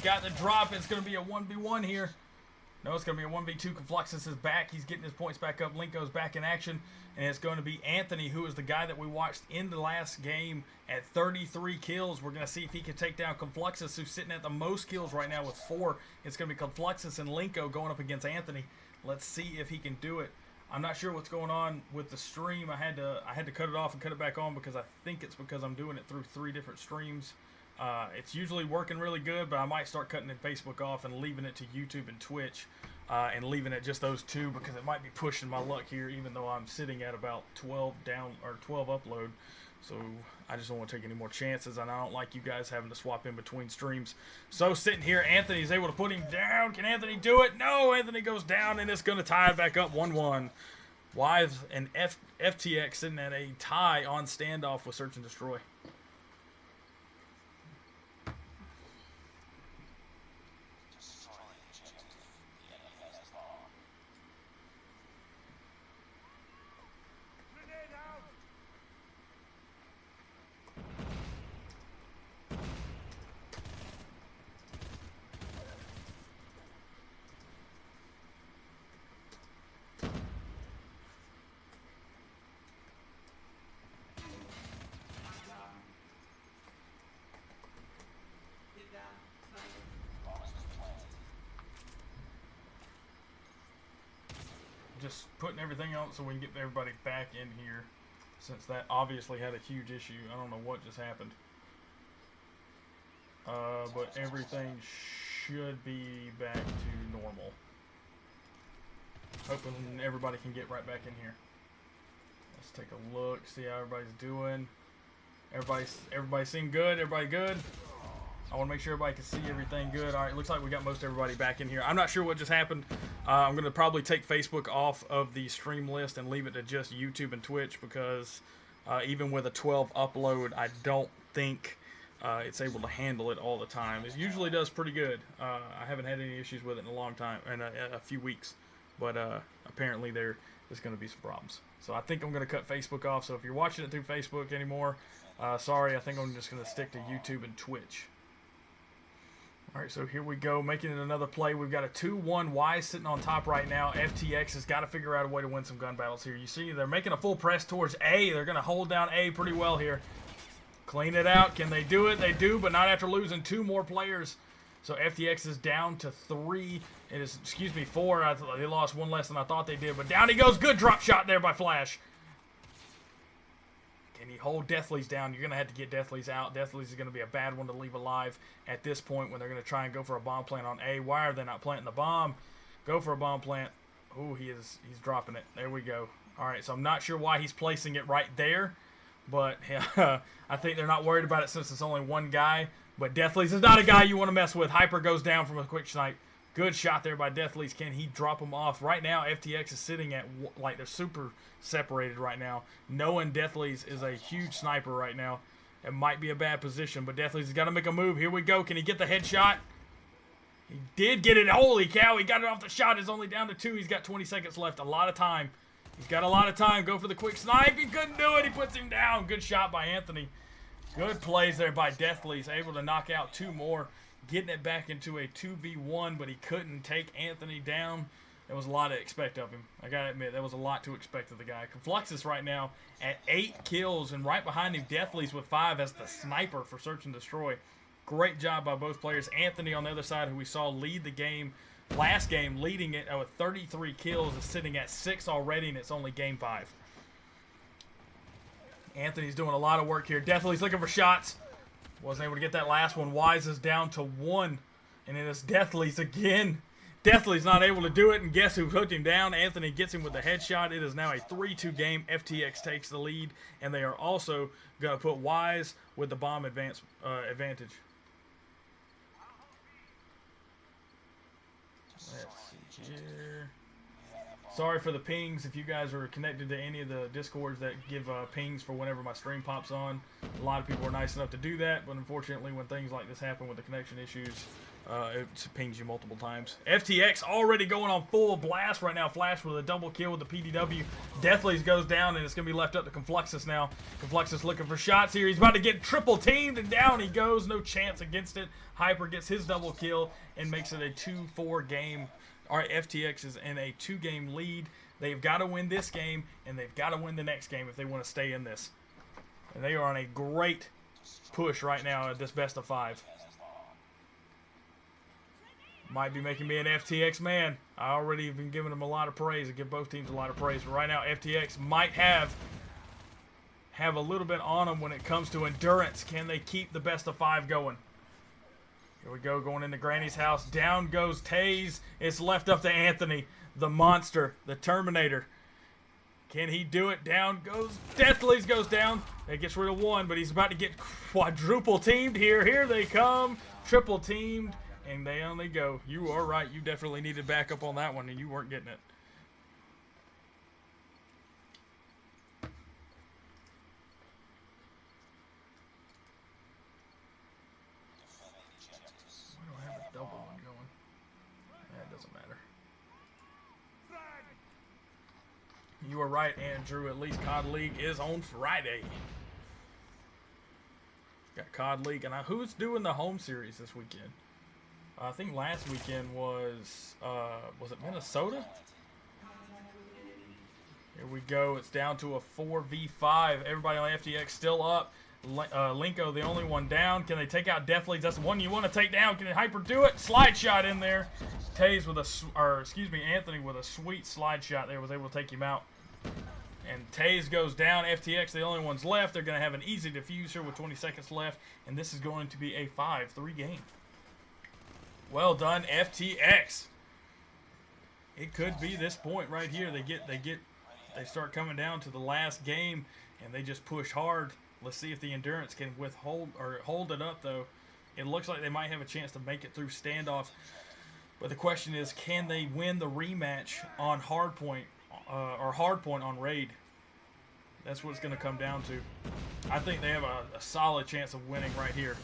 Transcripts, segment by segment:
got the drop. It's going to be a 1v1 here. No, it's going to be a 1v2. Confluxus is back. He's getting his points back up. Linko's back in action. And it's going to be Anthony, who is the guy that we watched in the last game at 33 kills. We're going to see if he can take down Confluxus, who's sitting at the most kills right now with 4. It's going to be Confluxus and Linko going up against Anthony. Let's see if he can do it. I'm not sure what's going on with the stream. I had to cut it off and cut it back on because I think it's because I'm doing it through 3 different streams. It's usually working really good, but I might start cutting it Facebook off and leaving it to YouTube and Twitch, and leaving it just those 2 because it might be pushing my luck here, even though I'm sitting at about 12 down or 12 upload. So I just don't want to take any more chances, and I don't like you guys having to swap in between streams. So sitting here, Anthony's able to put him down. Can Anthony do it? No, Anthony goes down, and it's going to tie it back up 1-1. Wives and FTX sitting at a tie on standoff with Search and Destroy. Just putting everything on so we can get everybody back in here, since that obviously had a huge issue. I don't know what just happened. But everything should be back to normal. Hoping everybody can get right back in here. Let's take a look, see how everybody's doing. Everybody seem good? Everybody good? I want to make sure everybody can see everything good. All right, looks like we got most everybody back in here. I'm not sure what just happened. I'm going to probably take Facebook off of the stream list and leave it to just YouTube and Twitch, because even with a 12 upload, I don't think it's able to handle it all the time. It usually does pretty good. I haven't had any issues with it in a long time, in a few weeks. But apparently there is going to be some problems. So I think I'm going to cut Facebook off. So if you're watching it through Facebook anymore, sorry, I think I'm just going to stick to YouTube and Twitch. All right, so here we go, making it another play. We've got a 2-1 Y sitting on top right now. FTX has got to figure out a way to win some gun battles here. You see, they're making a full press towards A. They're going to hold down A pretty well here. Clean it out. Can they do it? They do, but not after losing 2 more players. So FTX is down to 3. It is, excuse me, 4. They lost 1 less than I thought they did, but down he goes. Good drop shot there by Flash. Can he hold Deathly's down? You're going to have to get Deathly's out. Deathly's is going to be a bad one to leave alive at this point when they're going to try and go for a bomb plant on A. Why are they not planting the bomb? Go for a bomb plant. Ooh, he's dropping it. There we go. All right, so I'm not sure why he's placing it right there, but I think they're not worried about it since it's only 1 guy. But Deathly's is not a guy you want to mess with. Hyper goes down from a quick snipe. Good shot there by Deathly's. Can he drop him off? Right now, FTX is sitting at, like, they're super separated right now. Knowing Deathly's is a huge sniper right now. It might be a bad position, but Deathly's has got to make a move. Here we go. Can he get the headshot? He did get it. Holy cow, he got it off the shot. It's only down to 2. He's got 20 seconds left. A lot of time. He's got a lot of time. Go for the quick snipe. He couldn't do it. He puts him down. Good shot by Anthony. Good plays there by Deathly's. Able to knock out 2 more. Getting it back into a 2v1, but he couldn't take Anthony down. There was a lot to expect of him. I gotta admit, there was a lot to expect of the guy. Confluxus right now at 8 kills, and right behind him, Deathly's with 5 as the sniper for Search and Destroy. Great job by both players. Anthony on the other side, who we saw lead the game, last game, leading it with 33 kills, is sitting at 6 already, and it's only game 5. Anthony's doing a lot of work here. Deathly's looking for shots. Wasn't able to get that last one. Wise is down to 1. And it is Deathly's again. Deathly's not able to do it. And guess who hooked him down? Anthony gets him with the headshot. It is now a 3-2 game. FTX takes the lead. And they are also going to put Wise with the bomb advantage. Let's see here. Sorry for the pings. If you guys are connected to any of the Discords that give pings for whenever my stream pops on, a lot of people are nice enough to do that, but unfortunately when things like this happen with the connection issues, it pings you multiple times. FTX already going on full blast right now. Flash with a double kill with the PDW. Deathly's goes down, and it's going to be left up to Confluxus now. Confluxus looking for shots here. He's about to get triple teamed, and down he goes. No chance against it. Hyper gets his double kill and makes it a 2-4 game. All right, FTX is in a 2-game lead. They've got to win this game, and they've got to win the next game if they want to stay in this. And they are on a great push right now at this best of 5. Might be making me an FTX man. I already been giving them a lot of praise. I give both teams a lot of praise. But right now, FTX might have a little bit on them when it comes to endurance. Can they keep the best of 5 going? Here we go, going into Granny's house. Down goes Taze. It's left up to Anthony, the monster, the Terminator. Can he do it? Down goes Deathly's goes down. It gets rid of 1, but he's about to get quadruple teamed here. Here they come. Triple teamed. And they only go. You are right. You definitely needed backup on that one, and you weren't getting it. Why do I have a double one going? That doesn't matter. You are right, Andrew. At least COD League is on Friday. Got COD League. And who's doing the home series this weekend? I think last weekend was it Minnesota? Here we go. It's down to a 4v5. Everybody on FTX still up. Linko, the only one down. Can they take out Deathly? That's the one you want to take down. Can Hyper do it? Slide shot in there. Taze with Anthony with a sweet slide shot there was able to take him out. And Taze goes down. FTX, the only ones left. They're going to have an easy diffuser with 20 seconds left. And this is going to be a 5-3 game. Well done, FTX. It could be this point right here. They start coming down to the last game, and they just push hard. Let's see if the endurance can hold it up, though. It looks like they might have a chance to make it through standoff. But the question is, can they win the rematch on hardpoint or hardpoint on raid? That's what it's going to come down to. I think they have a solid chance of winning right here.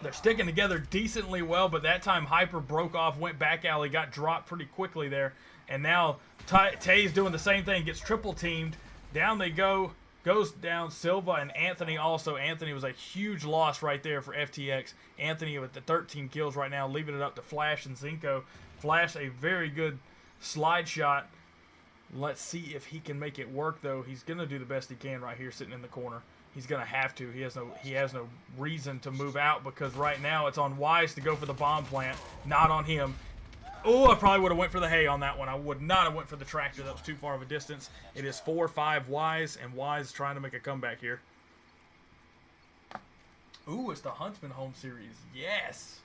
They're sticking together decently well, but that time Hyper broke off, went back alley, got dropped pretty quickly there. And now Taze doing the same thing, gets triple teamed. Down they go. Goes down Silva and Anthony also. Anthony was a huge loss right there for FTX. Anthony with the 13 kills right now, leaving it up to Flash and Zinko. Flash, a very good slide shot. Let's see if he can make it work, though. He's going to do the best he can right here sitting in the corner. He's going to have to. He has no reason to move out because right now it's on Wise to go for the bomb plant, not on him. Oh, I probably would have went for the hay on that one. I would not have went for the tractor. That was too far of a distance. It is 4-5 Wise, and Wise trying to make a comeback here. Ooh, it's the Huntsman home series. Yes.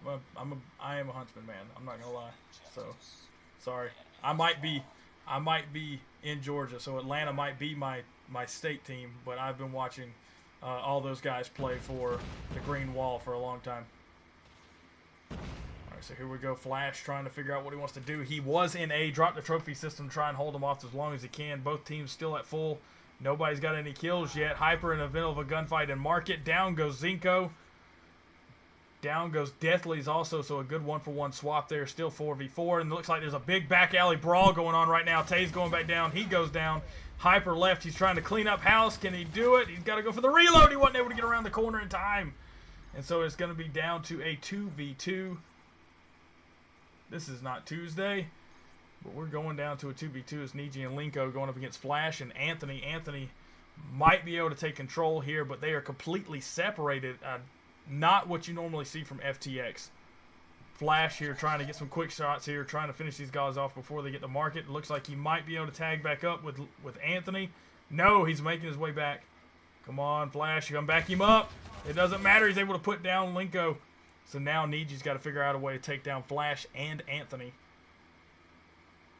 I am a Huntsman man. I'm not going to lie. So, sorry. I might be in Georgia, so Atlanta might be my state team, but I've been watching all those guys play for the Green Wall for a long time. All right, so here we go. Flash trying to figure out what he wants to do. He was in A, dropped the trophy system, try and hold him off as long as he can. Both teams still at full. Nobody's got any kills yet. Hyper in the middle of a gunfight and Market. Down goes Zinko. Down goes Deathly's also, so a good 1-for-1 swap there. Still 4v4, and it looks like there's a big back alley brawl going on right now. Taze going back down. He goes down. Hyper left. He's trying to clean up house. Can he do it? He's got to go for the reload. He wasn't able to get around the corner in time. And so it's going to be down to a 2v2. This is not Tuesday, but we're going down to a 2v2 as Niji and Linko going up against Flash and Anthony. Anthony might be able to take control here, but they are completely separated. Not what you normally see from FTX. Flash here trying to get some quick shots here, trying to finish these guys off before they get to market. It looks like he might be able to tag back up with Anthony. No, he's making his way back. Come on, Flash, you come back him up. It doesn't matter. He's able to put down Linko. So now Niji's got to figure out a way to take down Flash and Anthony.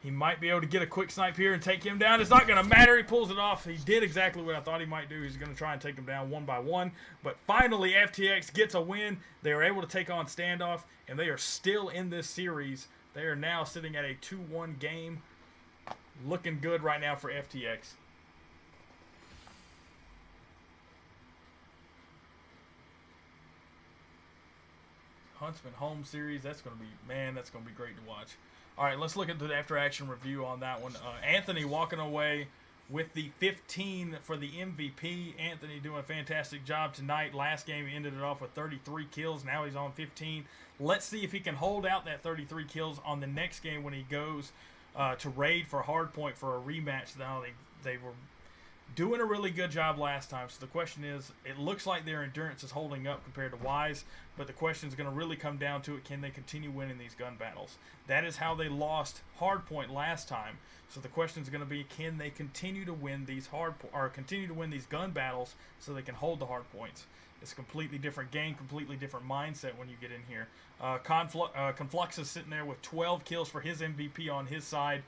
He might be able to get a quick snipe here and take him down. It's not going to matter. He pulls it off. He did exactly what I thought he might do. He's going to try and take him down one by one. But finally, FTX gets a win. They are able to take on Standoff, and they are still in this series. They are now sitting at a 2-1 game. looking good right now for FTX. Huntsman home series. That's going to be, man, that's going to be great to watch. All right, let's look at the after-action review on that one. Anthony walking away with the 15 for the MVP. Anthony doing a fantastic job tonight. Last game he ended it off with 33 kills. Now he's on 15. Let's see if he can hold out that 33 kills on the next game when he goes to raid for Hardpoint for a rematch. Now they were doing a really good job last time. So the question is, it looks like their endurance is holding up compared to Wise, but the question is going to really come down to it. Can they continue winning these gun battles? That is how they lost Hardpoint last time. So the question is going to be, can they continue to win these continue to win these gun battles so they can hold the hard points? It's a completely different game, completely different mindset when you get in here. Conflux is sitting there with 12 kills for his MVP on his side.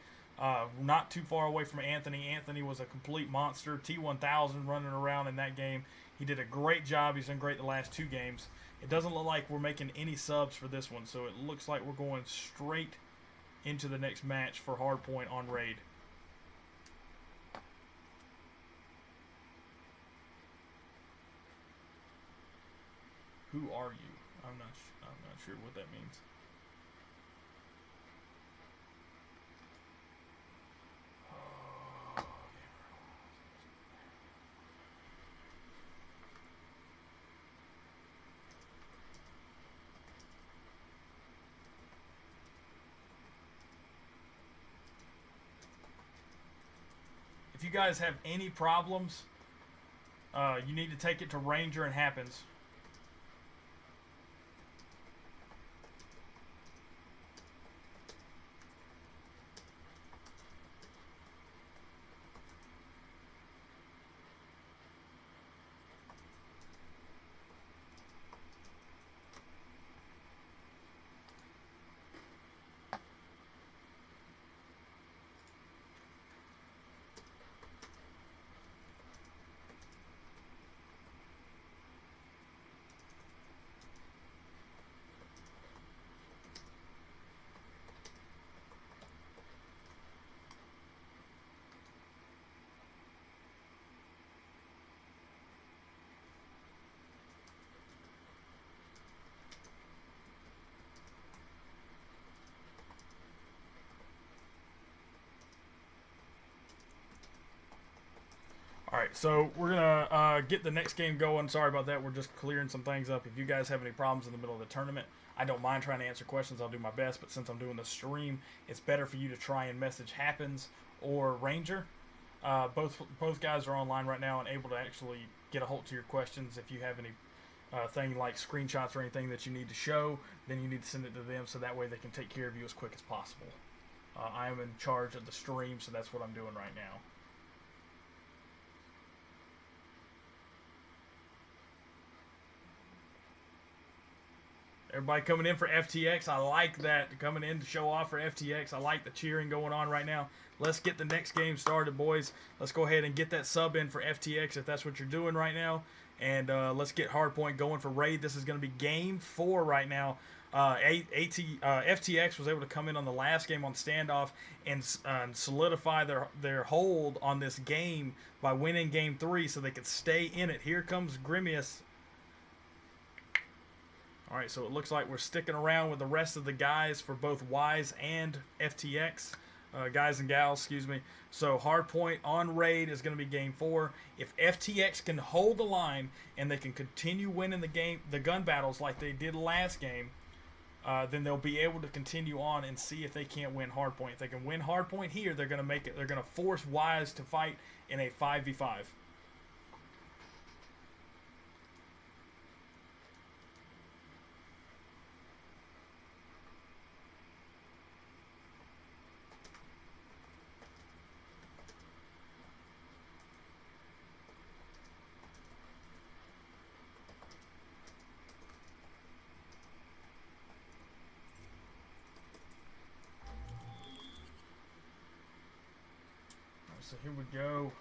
Not too far away from Anthony. Anthony was a complete monster. T1000 running around in that game. He did a great job. He's done great the last 2 games. It doesn't look like we're making any subs for this one, so it looks like we're going straight into the next match for Hardpoint on raid. Who are you? I'm not sure what that means. If you guys have any problems, you need to take it to Ranger and Happens. Alright, so we're going to get the next game going. Sorry about that. We're just clearing some things up. If you guys have any problems in the middle of the tournament, I don't mind trying to answer questions. I'll do my best. But since I'm doing the stream, it's better for you to try and message Happens or Ranger. Both guys are online right now and able to actually get a hold to your questions. If you have any thing like screenshots or anything that you need to show, then you need to send it to them so that way they can take care of you as quick as possible. I am in charge of the stream, so that's what I'm doing right now. Everybody coming in for FTX. I like that. Coming in to show off for FTX. I like the cheering going on right now. Let's get the next game started, boys. Let's go ahead and get that sub in for FTX if that's what you're doing right now. And let's get Hardpoint going for raid. This is going to be game 4 right now. FTX was able to come in on the last game on standoff and solidify their hold on this game by winning game 3 so they could stay in it. Here comes Grimius. Alright, so it looks like we're sticking around with the rest of the guys for both Wise and FTX. Guys and gals, excuse me. So Hardpoint on raid is going to be game 4. If FTX can hold the line and they can continue winning the gun battles like they did last game, then they'll be able to continue on and see if they can't win Hardpoint. If they can win Hardpoint here, they're going to make it. They're going to force Wise to fight in a 5v5. So here we go.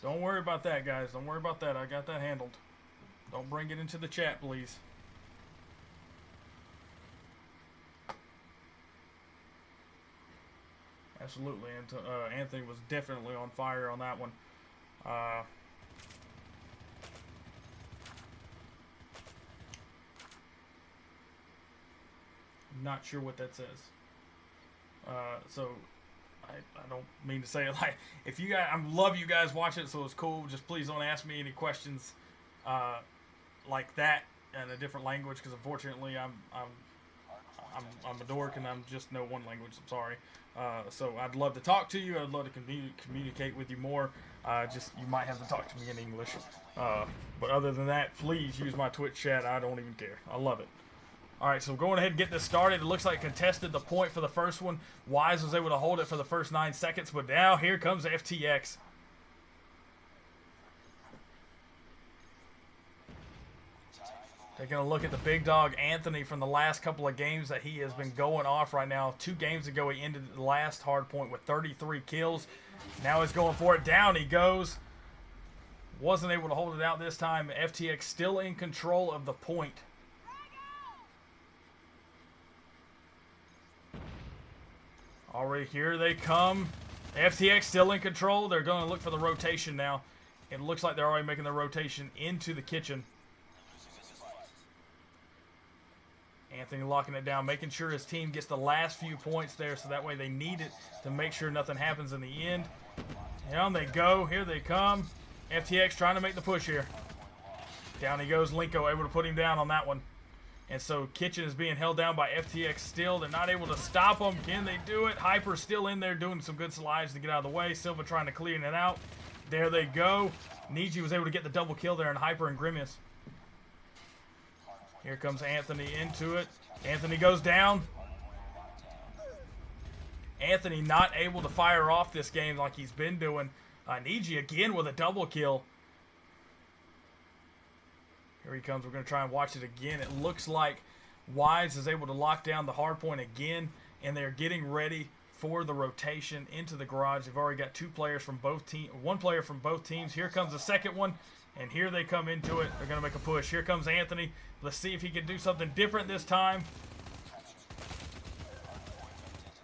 Don't worry about that, guys. Don't worry about that. I got that handled. Don't bring it into the chat, please. Absolutely. And Anthony was definitely on fire on that one. Not sure what that says. So I don't mean to say it like, if you guys, I love you guys watching it, so it's cool. Just please don't ask me any questions like that in a different language, because unfortunately I'm a dork and I'm just know one language. I'm sorry. So I'd love to talk to you. I'd love to communicate with you more. Just you might have to talk to me in English. But other than that, please use my Twitch chat. I don't even care. I love it. All right, so going ahead and get this started. It looks like contested the point for the first one. Wise was able to hold it for the first 9 seconds, but now here comes FTX. Taking a look at the big dog, Anthony, from the last couple of games that he has been going off right now. 2 games ago, he ended the last hard point with 33 kills. Now he's going for it. Down he goes. Wasn't able to hold it out this time. FTX still in control of the point. Already here they come. FTX still in control. They're going to look for the rotation now. It looks like they're already making the rotation into the kitchen. Anthony locking it down, making sure his team gets the last few points there, so that way they need it to make sure nothing happens in the end. Down they go. Here they come. FTX trying to make the push here. Down he goes. Linko able to put him down on that one. And so Kitchen is being held down by FTX still. They're not able to stop them. Can they do it? Hyper's still in there doing some good slides to get out of the way. Silva trying to clear it out. There they go. Niji was able to get the double kill there in Hyper and Grimace. Here comes Anthony into it. Anthony goes down. Anthony not able to fire off this game like he's been doing. Niji again with a double kill. Here he comes. We're going to try and watch it again. It looks like Wise is able to lock down the hard point again, and they're getting ready for the rotation into the garage. They've already got 2 players from both teams, 1 player from both teams. Here comes the second one, and here they come into it. They're going to make a push. Here comes Anthony. Let's see if he can do something different this time.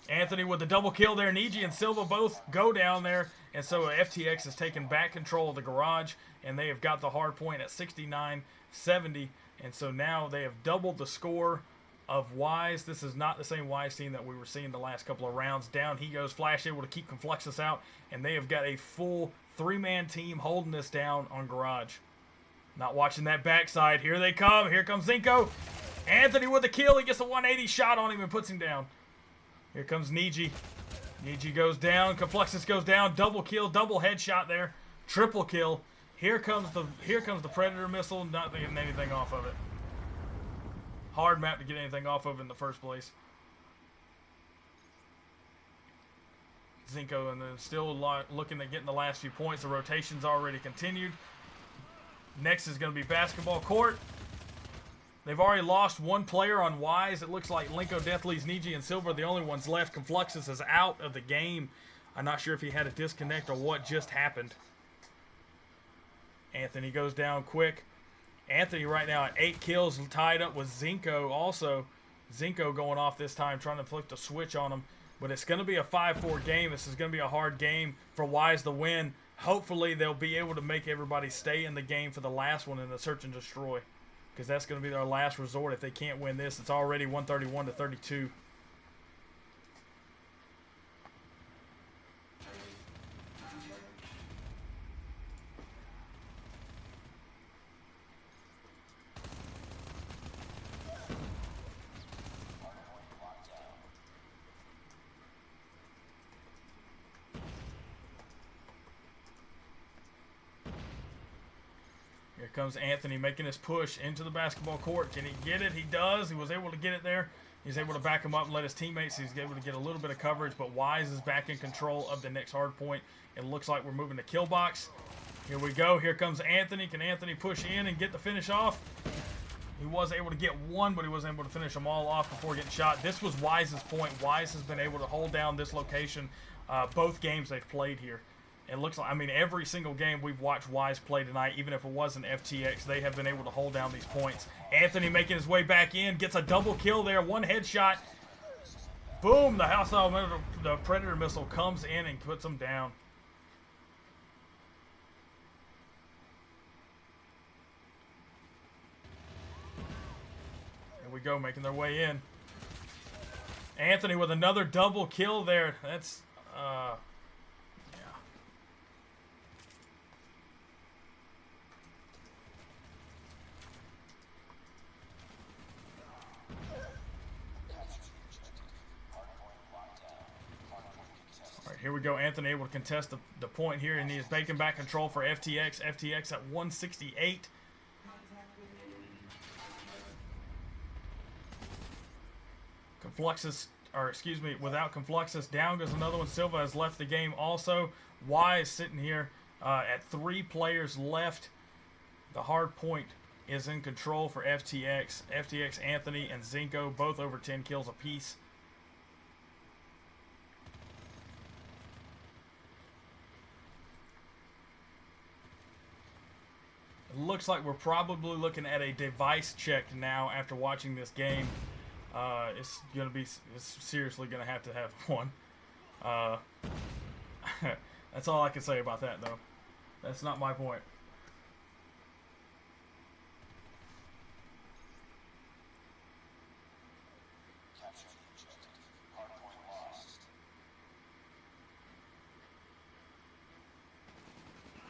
Anthony with the double kill there. Niji and Silva both go down there, and so FTX has taken back control of the garage, and they have got the hard point at 69-70, and so now they have doubled the score of Wise. This is not the same Wise team that we were seeing the last couple of rounds. Down he goes. Flash able to keep Confluxus out, and they have got a full 3-man team holding this down on garage. Not watching that backside. Here they come. Here comes Zinko. Anthony with the kill. He gets a 180 shot on him and puts him down. Here comes Niji. Niji goes down. Confluxus goes down. Double kill. Double headshot there. Triple kill. Here comes the Predator missile. Not getting anything off of it. Hard map to get anything off of in the first place. Zinko and then still looking at getting the last few points. The rotation's already continued. Next is going to be basketball court. They've already lost 1 player on Wise. It looks like Linko, Deathleys, Niji, and Silva are the only ones left. Confluxus is out of the game. I'm not sure if he had a disconnect or what just happened. Anthony goes down quick. Anthony right now at 8 kills, tied up with Zinko also. Zinko going off this time, trying to flick the switch on him. But it's going to be a 5-4 game. This is going to be a hard game for Wise to win. Hopefully they'll be able to make everybody stay in the game for the last one in the search and destroy, because that's going to be their last resort. If they can't win this, it's already 131-32. Here comes Anthony making his push into the basketball court. Can he get it? He does. He was able to get it there. He's able to back him up and let his teammates. He's able to get a little bit of coverage, but Wise is back in control of the next hard point. It looks like we're moving to kill box. Here we go. Here comes Anthony. Can Anthony push in and get the finish off? He was able to get 1, but he wasn't able to finish them all off before getting shot. This was Wise's point. Wise has been able to hold down this location both games they've played here. It looks like, I mean, every single game we've watched Wise play tonight, even if it wasn't FTX, they have been able to hold down these points. Anthony making his way back in, gets a double kill there, 1 headshot. Boom! The hostile the Predator missile comes in and puts them down. Here we go, making their way in. Anthony with another double kill there. That's, yeah. All right, here we go. Anthony able to contest the point here, and he is taking back control for FTX. FTX at 168. Confluxus, or excuse me, without Confluxus, down goes another one. Silva has left the game also. Y is sitting here at 3 players left. The hard point is in control for FTX. FTX, Anthony, and Zinco, both over 10 kills apiece. It looks like we're probably looking at a device check now after watching this game. It's seriously gonna have one. That's all I can say about that, though. That's not my point.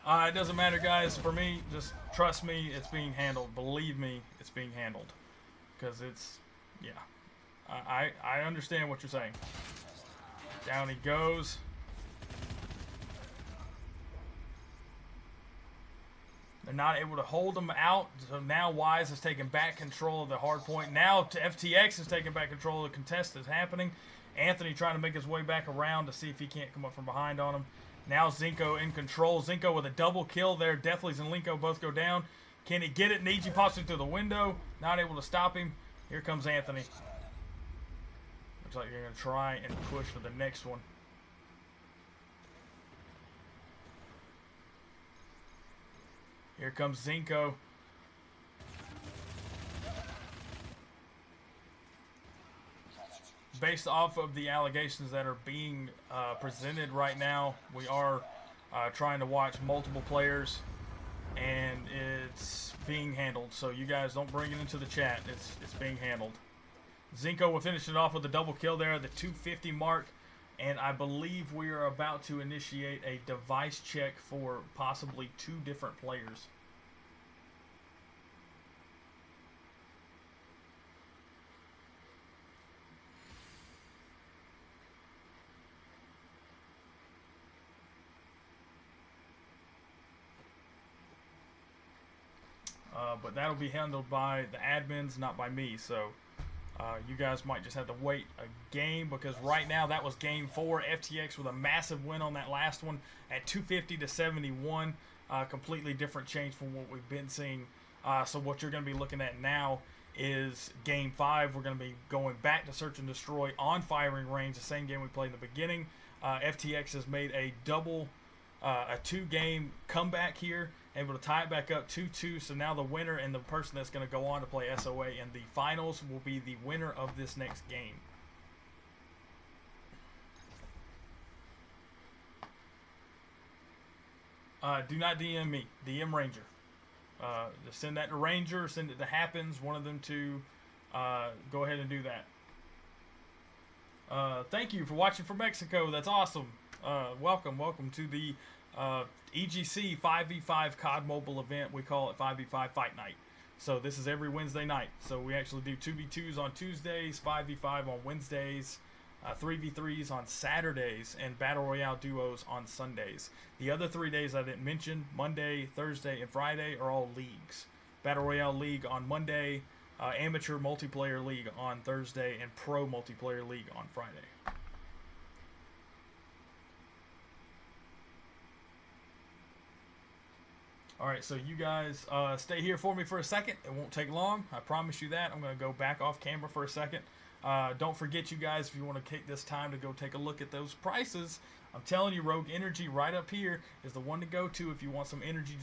It doesn't matter, guys. For me, just trust me, it's being handled. Believe me, it's being handled. Because it's, yeah. I understand what you're saying. Down he goes. They're not able to hold him out. So now Wise has taken back control of the hard point. Now FTX is taking back control of the contest that's happening. Anthony trying to make his way back around to see if he can't come up from behind on him. Now Zinco in control. Zinco with a double kill there. Deathly's and Linko both go down. Can he get it? Niji pops it through the window. Not able to stop him. Here comes Anthony. Looks like you're going to try and push for the next one. Here comes Zinco. Based off of the allegations that are being presented right now, we are trying to watch multiple players, and it's being handled. So you guys don't bring it into the chat. It's being handled. Zinco will finish it off with a double kill there at the 250 mark, and I believe we are about to initiate a device check for possibly 2 different players. But that'll be handled by the admins, not by me. So you guys might just have to wait a game, because right now that was game 4. FTX with a massive win on that last one at 250 to 71. Completely different change from what we've been seeing. So what you're going to be looking at now is game 5. We're going to be going back to search and destroy on firing range, the same game we played in the beginning. FTX has made a 2-game comeback here, able to tie it back up 2-2. So now the winner and the person that's going to go on to play SOA in the finals will be the winner of this next game. Do not DM me. DM Ranger. Just send that to Ranger. Send it to Happens. One of them to go ahead and do that. Thank you for watching from Mexico. That's awesome. Welcome to the EGC 5v5 CODMobile event. We call it 5v5 Fight Night. So this is every Wednesday night. So we actually do 2v2s on Tuesdays, 5v5 on Wednesdays, 3v3s on Saturdays, and Battle Royale duos on Sundays. The other 3 days I didn't mention, Monday, Thursday, and Friday, are all leagues. Battle Royale League on Monday, Amateur Multiplayer League on Thursday, and Pro Multiplayer League on Friday. Alright, so you guys stay here for me for a second. It won't take long. I promise you that. I'm going to go back off camera for a second. Don't forget, you guys, if you want to take this time to go take a look at those prices, I'm telling you, Rogue Energy right up here is the one to go to if you want some energy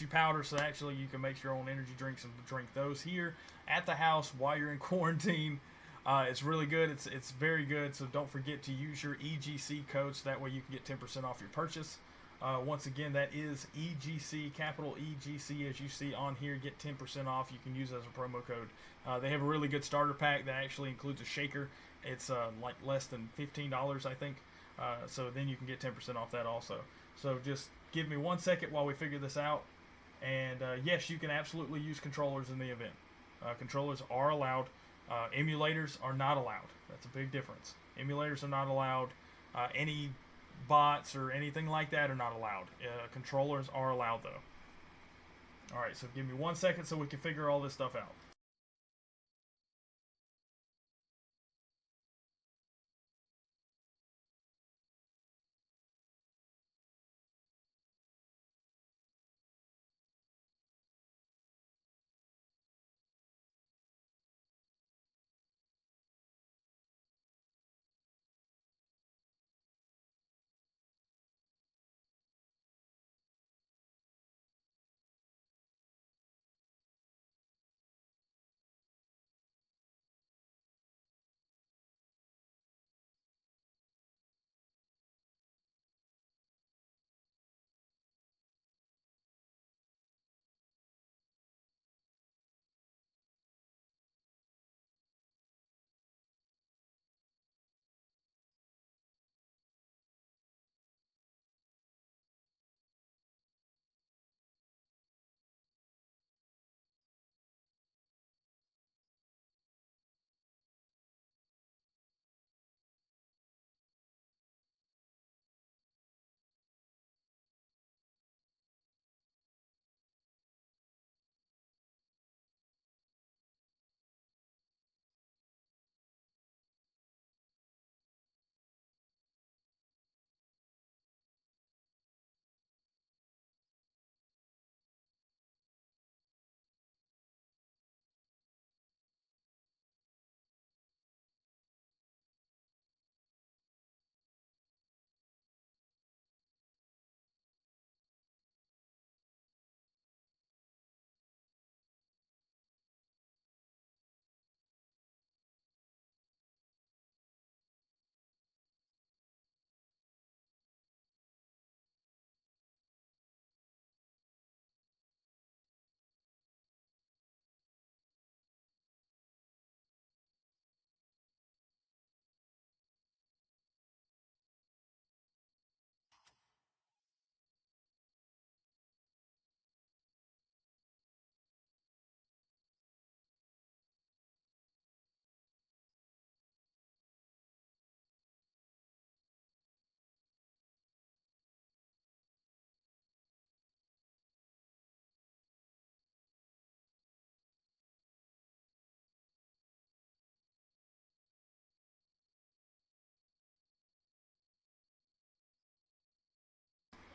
powder, so actually you can make your own energy drinks and drink those here at the house while you're in quarantine. It's really good. It's very good. So don't forget to use your EGC code so that way you can get 10% off your purchase. Once again, that is EGC, capital EGC, as you see on here. Get 10% off. You can use it as a promo code. They have a really good starter pack that actually includes a shaker. It's like less than $15, I think. So then you can get 10% off that also. So just give me 1 second while we figure this out. And yes, you can absolutely use controllers in the event. Controllers are allowed. Emulators are not allowed. That's a big difference. Emulators are not allowed. Any bots or anything like that are not allowed. Controllers are allowed though. Alright, so give me 1 second so we can figure all this stuff out.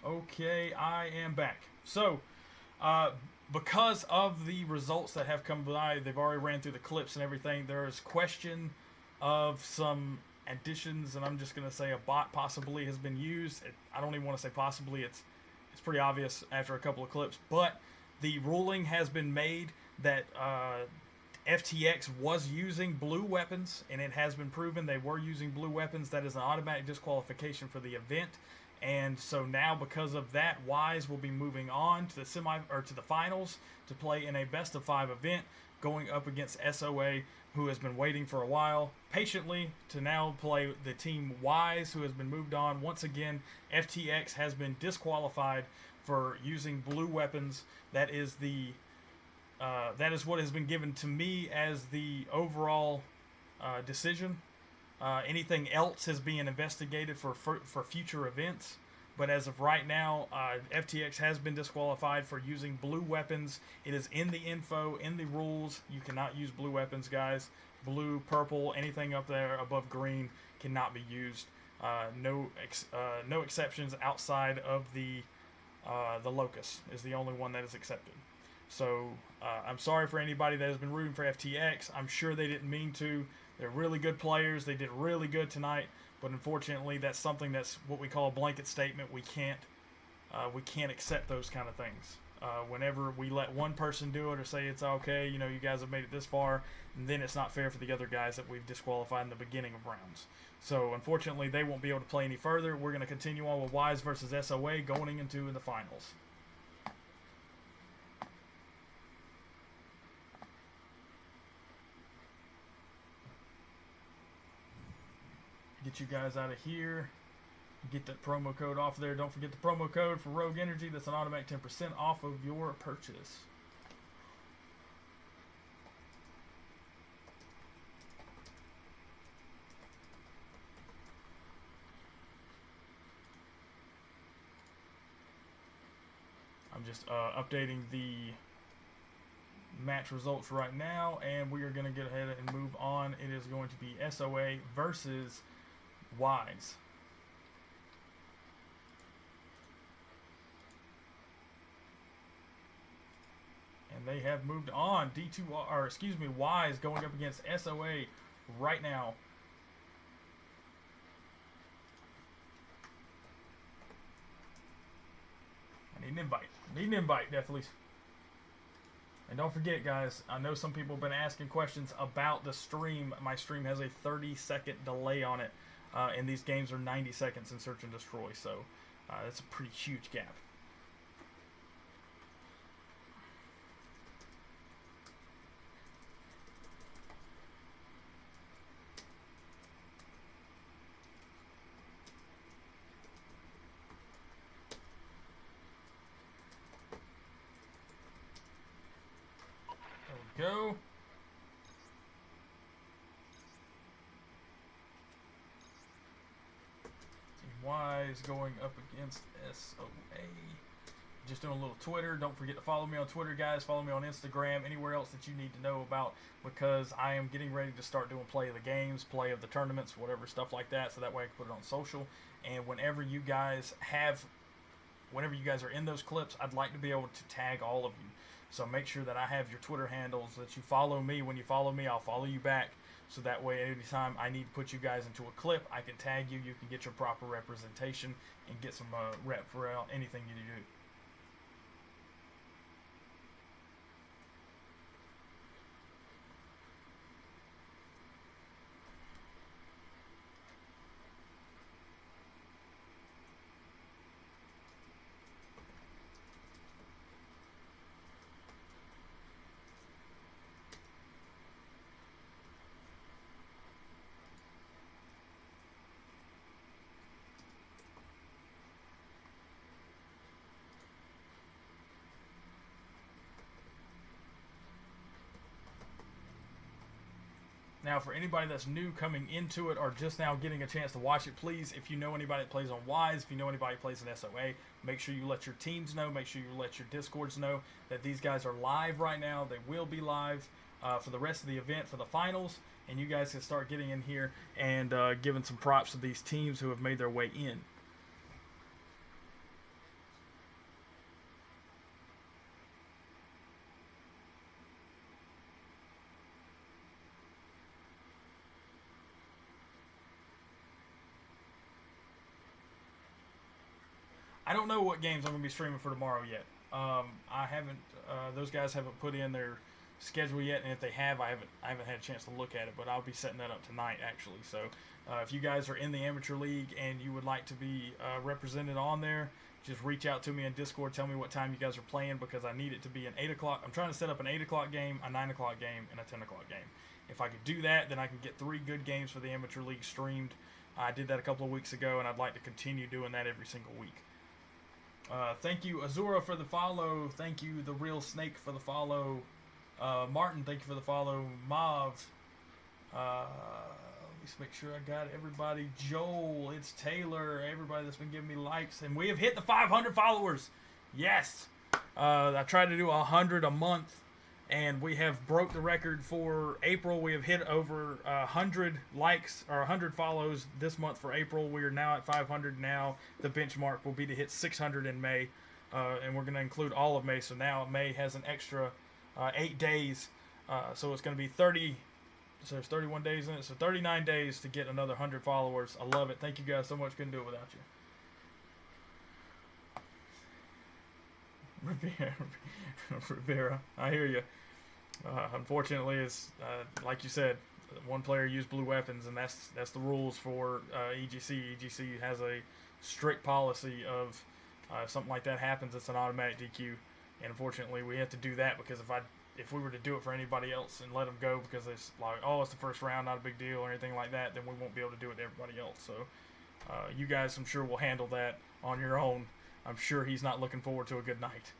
Okay, I am back. So, because of the results that have come by, they've already ran through the clips and everything. There's question of some additions, and I'm just going to say a bot possibly has been used. I don't even want to say possibly. It's pretty obvious after a couple of clips. But the ruling has been made that FTX was using blue weapons, and it has been proven they were using blue weapons. That is an automatic disqualification for the event. And so now, because of that, Wise will be moving on to the to the finals to play in a best-of-5 event, going up against SOA, who has been waiting for a while patiently to now play the team Wise, who has been moved on. Once again, FTX has been disqualified for using blue weapons. That is what has been given to me as the overall decision. Anything else is being investigated for future events. But as of right now, FTX has been disqualified for using blue weapons. It is in the info, in the rules. You cannot use blue weapons, guys. Blue, purple, anything up there above green cannot be used. No exceptions outside of the locus is the only one that is accepted. So I'm sorry for anybody that has been rooting for FTX. I'm sure they didn't mean to. They're really good players. They did really good tonight, but unfortunately, that's what we call a blanket statement. We can't accept those kind of things. Whenever we let one person do it or say it's okay, you know, you guys have made it this far, and then it's not fair for the other guys that we've disqualified in the beginning of rounds. So unfortunately, they won't be able to play any further. We're going to continue on with Wise versus SOA going into the finals. Get you guys out of here. Get that promo code off there. Don't forget the promo code for Rogue Energy. That's an automatic 10% off of your purchase. I'm just updating the match results right now, and we are going to get ahead and move on. It is going to be SOA versus Wise. And they have moved on. Wise going up against SOA right now. I need an invite. Need an invite, definitely. And don't forget, guys, I know some people have been asking questions about the stream. My stream has a 30-second delay on it, and these games are 90 seconds in Search and Destroy, so that's a pretty huge gap. Go. Wise going up against SOA. Just doing a little Twitter. Don't forget to follow me on Twitter, guys. Follow me on Instagram. Anywhere else that you need to know about, because I am getting ready to start doing play of the games, play of the tournaments, whatever stuff like that. So that way I can put it on social. And whenever you guys are in those clips, I'd like to be able to tag all of you. So make sure that I have your Twitter handles, that you follow me. When you follow me, I'll follow you back. So that way, anytime I need to put you guys into a clip, I can tag you. You can get your proper representation and get some rep for anything you do. Now, for anybody that's new coming into it or just now getting a chance to watch it, please, if you know anybody that plays on Wise, if you know anybody that plays in SOA, make sure you let your teams know, make sure you let your Discords know that these guys are live right now. They will be live for the rest of the event, for the finals, and you guys can start getting in here and giving some props to these teams who have made their way in. I don't know what games I'm going to be streaming for tomorrow yet. I haven't. Those guys haven't put in their schedule yet, and if they have, I haven't had a chance to look at it. But I'll be setting that up tonight, actually. So if you guys are in the amateur league and you would like to be represented on there, just reach out to me in Discord. Tell me what time you guys are playing, because I need it to be an 8 o'clock. I'm trying to set up an 8 o'clock game, a 9 o'clock game, and a 10 o'clock game. If I could do that, then I can get 3 good games for the amateur league streamed. I did that a couple of weeks ago, and I'd like to continue doing that every single week. Thank you, Azura, for the follow. Thank you, The Real Snake, for the follow. Martin, thank you for the follow. Mav. Let me make sure I got everybody. Joel, it's Taylor, everybody that's been giving me likes. And we have hit the 500 followers. Yes. I try to do 100 a month, and we have broke the record for April. We have hit over 100 likes or 100 follows this month for April. We are now at 500 now. The benchmark will be to hit 600 in May, and we're going to include all of May. So now May has an extra 8 days, so it's going to be 30. So there's 31 days in it, so 39 days to get another 100 followers. I love it. Thank you guys so much. Couldn't do it without you. Rivera, I hear you. Unfortunately, it's like you said, one player used blue weapons, and that's the rules for EGC. EGC has a strict policy of if something like that happens, it's an automatic DQ. And unfortunately, we have to do that because if we were to do it for anybody else and let them go because it's like, oh, it's the first round, not a big deal or anything like that, then we won't be able to do it to everybody else. So you guys, I'm sure, will handle that on your own. I'm sure he's not looking forward to a good night.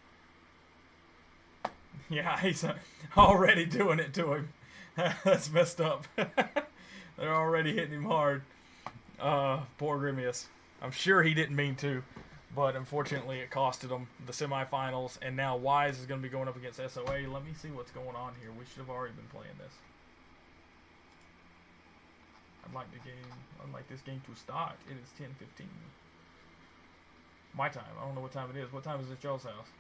Yeah, he's already doing it to him. That's messed up. They're already hitting him hard. Poor Grimius. I'm sure he didn't mean to, but unfortunately it costed him the semifinals, and now Wise is going to be going up against SOA. Let me see what's going on here. We should have already been playing this. I'd like this game to start. It is 10:15. My time. I don't know what time it is. What time is it at y'all's house?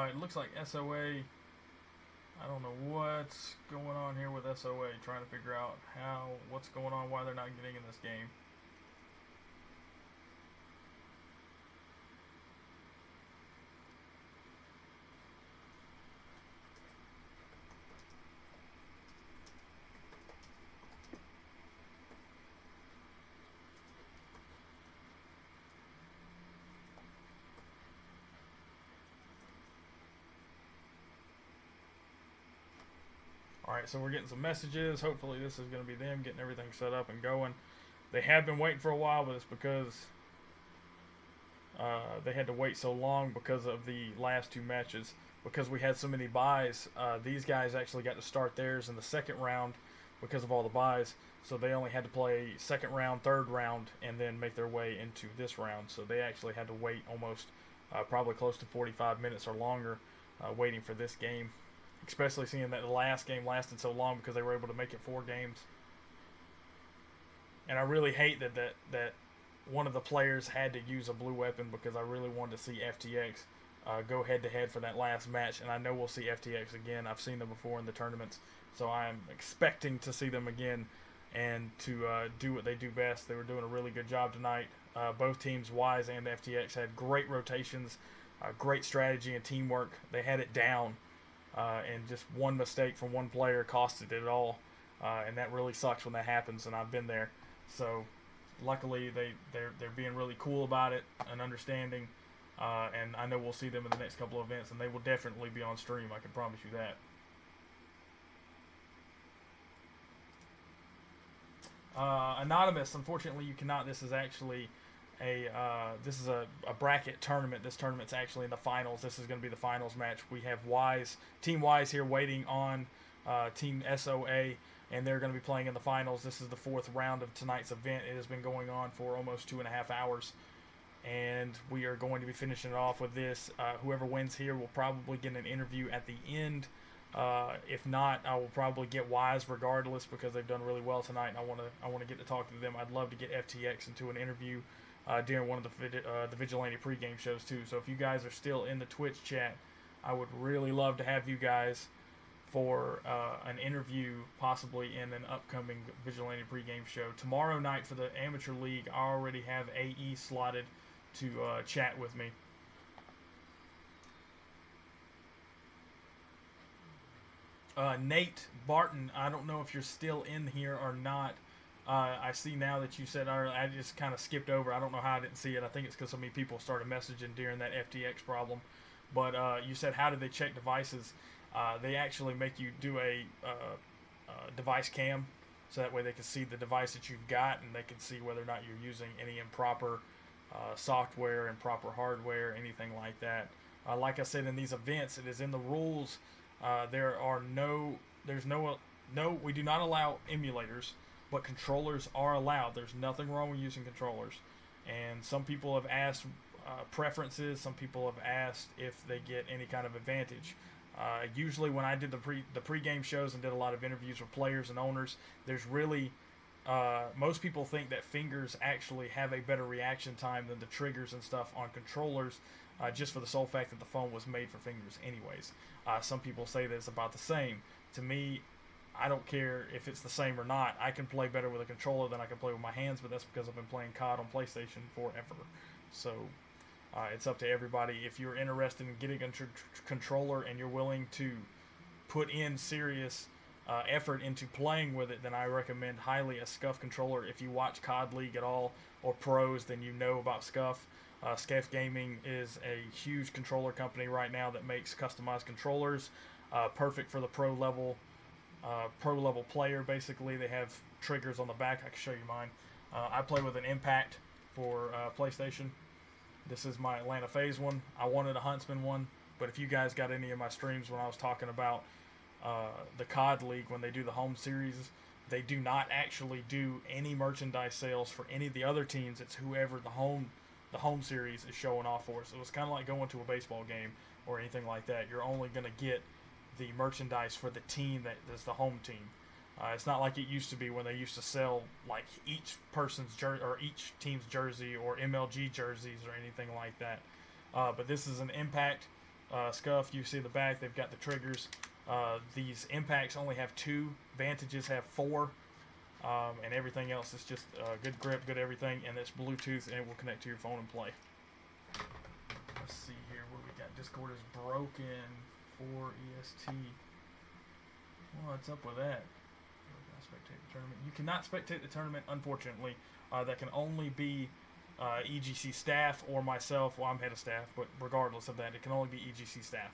It looks like SOA, I don't know what's going on here with SOA, trying to figure out what's going on, why they're not getting in this game. Alright, so we're getting some messages. Hopefully this is going to be them getting everything set up and going. They have been waiting for a while, but it's because they had to wait so long because of the last two matches. Because we had so many buys, these guys actually got to start theirs in the second round because of all the buys. So they only had to play second round, third round, and then make their way into this round. So they actually had to wait almost probably close to 45 minutes or longer waiting for this game. Especially seeing that the last game lasted so long because they were able to make it 4 games. And I really hate that one of the players had to use a blue weapon because I really wanted to see FTX go head-to-head for that last match. And I know we'll see FTX again. I've seen them before in the tournaments. So I'm expecting to see them again and to do what they do best. They were doing a really good job tonight. Both teams, Wise and FTX, had great rotations, great strategy and teamwork. They had it down. And just one mistake from one player costed it all, and that really sucks when that happens. And I've been there, so luckily they're being really cool about it and understanding. And I know we'll see them in the next couple of events, and they will definitely be on stream. I can promise you that. Anonymous, unfortunately, you cannot. This is actually a bracket tournament. This tournament's actually in the finals. This is going to be the finals match. We have Team Wise here waiting on Team SOA, and they're going to be playing in the finals. This is the 4th round of tonight's event. It has been going on for almost 2.5 hours, and we are going to be finishing it off with this. Whoever wins here will probably get an interview at the end. If not, I will probably get Wise regardless because they've done really well tonight, and I want to get to talk to them. I'd love to get FTX into an interview during one of the Vigilante Pre-Game shows too. So if you guys are still in the Twitch chat, I would really love to have you guys for an interview, possibly in an upcoming Vigilante Pre-Game show. Tomorrow night for the Amateur League, I already have AE slotted to chat with me. Nate Barton, I don't know if you're still in here or not. I see now that you said, I just kind of skipped over. I don't know how I didn't see it. I think it's because so many people started messaging during that FTX problem. But you said, how do they check devices? They actually make you do a device cam, so that way they can see the device that you've got, and they can see whether or not you're using any improper software, improper hardware, anything like that. Like I said, in these events, it is in the rules. We do not allow emulators, but controllers are allowed. There's nothing wrong with using controllers. And some people have asked preferences. Some people have asked if they get any kind of advantage. Usually when I did the pre-game shows and did a lot of interviews with players and owners, there's really most people think that fingers actually have a better reaction time than the triggers and stuff on controllers, just for the sole fact that the phone was made for fingers anyways. Some people say that it's about the same. To me, I don't care if it's the same or not. I can play better with a controller than I can play with my hands, but that's because I've been playing COD on PlayStation forever. So it's up to everybody. If you're interested in getting a controller and you're willing to put in serious effort into playing with it, then I recommend highly a SCUF controller. If you watch COD League at all or pros, then you know about SCUF. SCUF Gaming is a huge controller company right now that makes customized controllers, perfect for the pro level player. Basically, they have triggers on the back. I can show you mine. I play with an Impact for PlayStation. This is my Atlanta Phase one. I wanted a Huntsman one, but if you guys got any of my streams when I was talking about the COD League, when they do the home series, they do not actually do any merchandise sales for any of the other teams. It's whoever the home series is showing off for. So it's kind of like going to a baseball game or anything like that. You're only going to get the merchandise for the team that is the home team. It's not like it used to be when they used to sell like each person's jersey or each team's jersey or MLG jerseys or anything like that. But this is an Impact SCUF. You see the back, they've got the triggers. These Impacts only have 2, Vantages have 4, and everything else is just good grip, good everything, and it's Bluetooth, and it will connect to your phone and play. Let's see here what we got. Discord is broken for EST. What's up with that? Spectate the tournament. You cannot spectate the tournament, unfortunately. That can only be EGC staff or myself. Well, I'm head of staff, but regardless of that, it can only be EGC staff.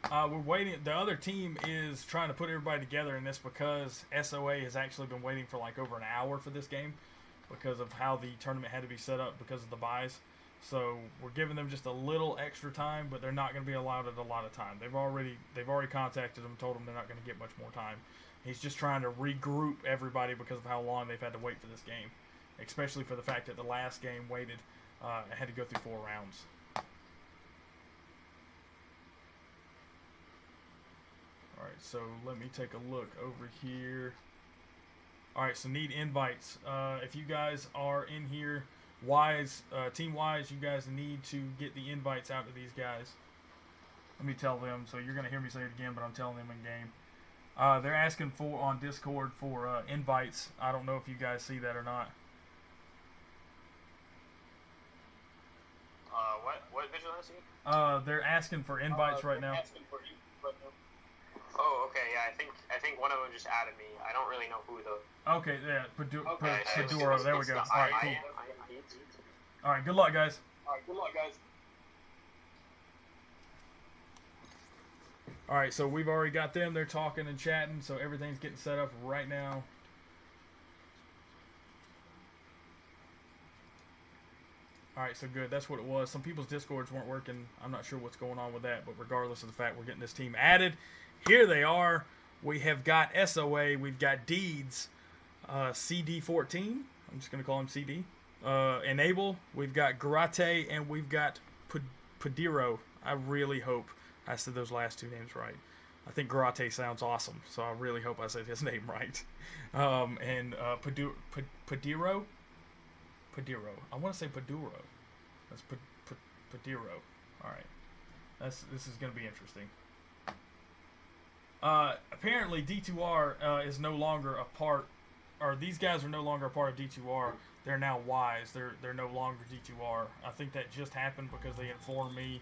We're waiting. The other team is trying to put everybody together in this because SOA has actually been waiting for like over an hour for this game because of how the tournament had to be set up because of the buys. So we're giving them just a little extra time, but they're not going to be allowed a lot of time. They've already contacted him, told them they're not going to get much more time. He's just trying to regroup everybody because of how long they've had to wait for this game, especially for the fact that the last game had to go through 4 rounds. Alright, so let me take a look over here. Alright, so need invites. If you guys are in here, Team Wise, you guys need to get the invites out to these guys. Let me tell them, so you're going to hear me say it again, but I'm telling them in game. They're asking on Discord for invites. I don't know if you guys see that or not. What Vigilante? They're asking for invites right now. Oh, okay, yeah, I think one of them just added me. I don't really know who though. Okay, yeah, Paduro, there we go. Alright, cool. Alright, good luck, guys. Alright, so we've already got them. They're talking and chatting, so everything's getting set up right now. Alright, so good. That's what it was. Some people's Discords weren't working. I'm not sure what's going on with that, but regardless of the fact we're getting this team added, here they are. We have got SOA. We've got Deeds, CD14. I'm just going to call him CD. Enable. We've got Garate, and we've got Padiro. I really hope I said those last 2 names right. I think Garate sounds awesome, so I really hope I said his name right. And Padiro. I want to say Paduro. That's Padiro. All right. This is going to be interesting. Apparently D2R is no longer a part, or these guys are no longer a part of D2R. They're now Wise. They're no longer D2R. I think that just happened because they informed me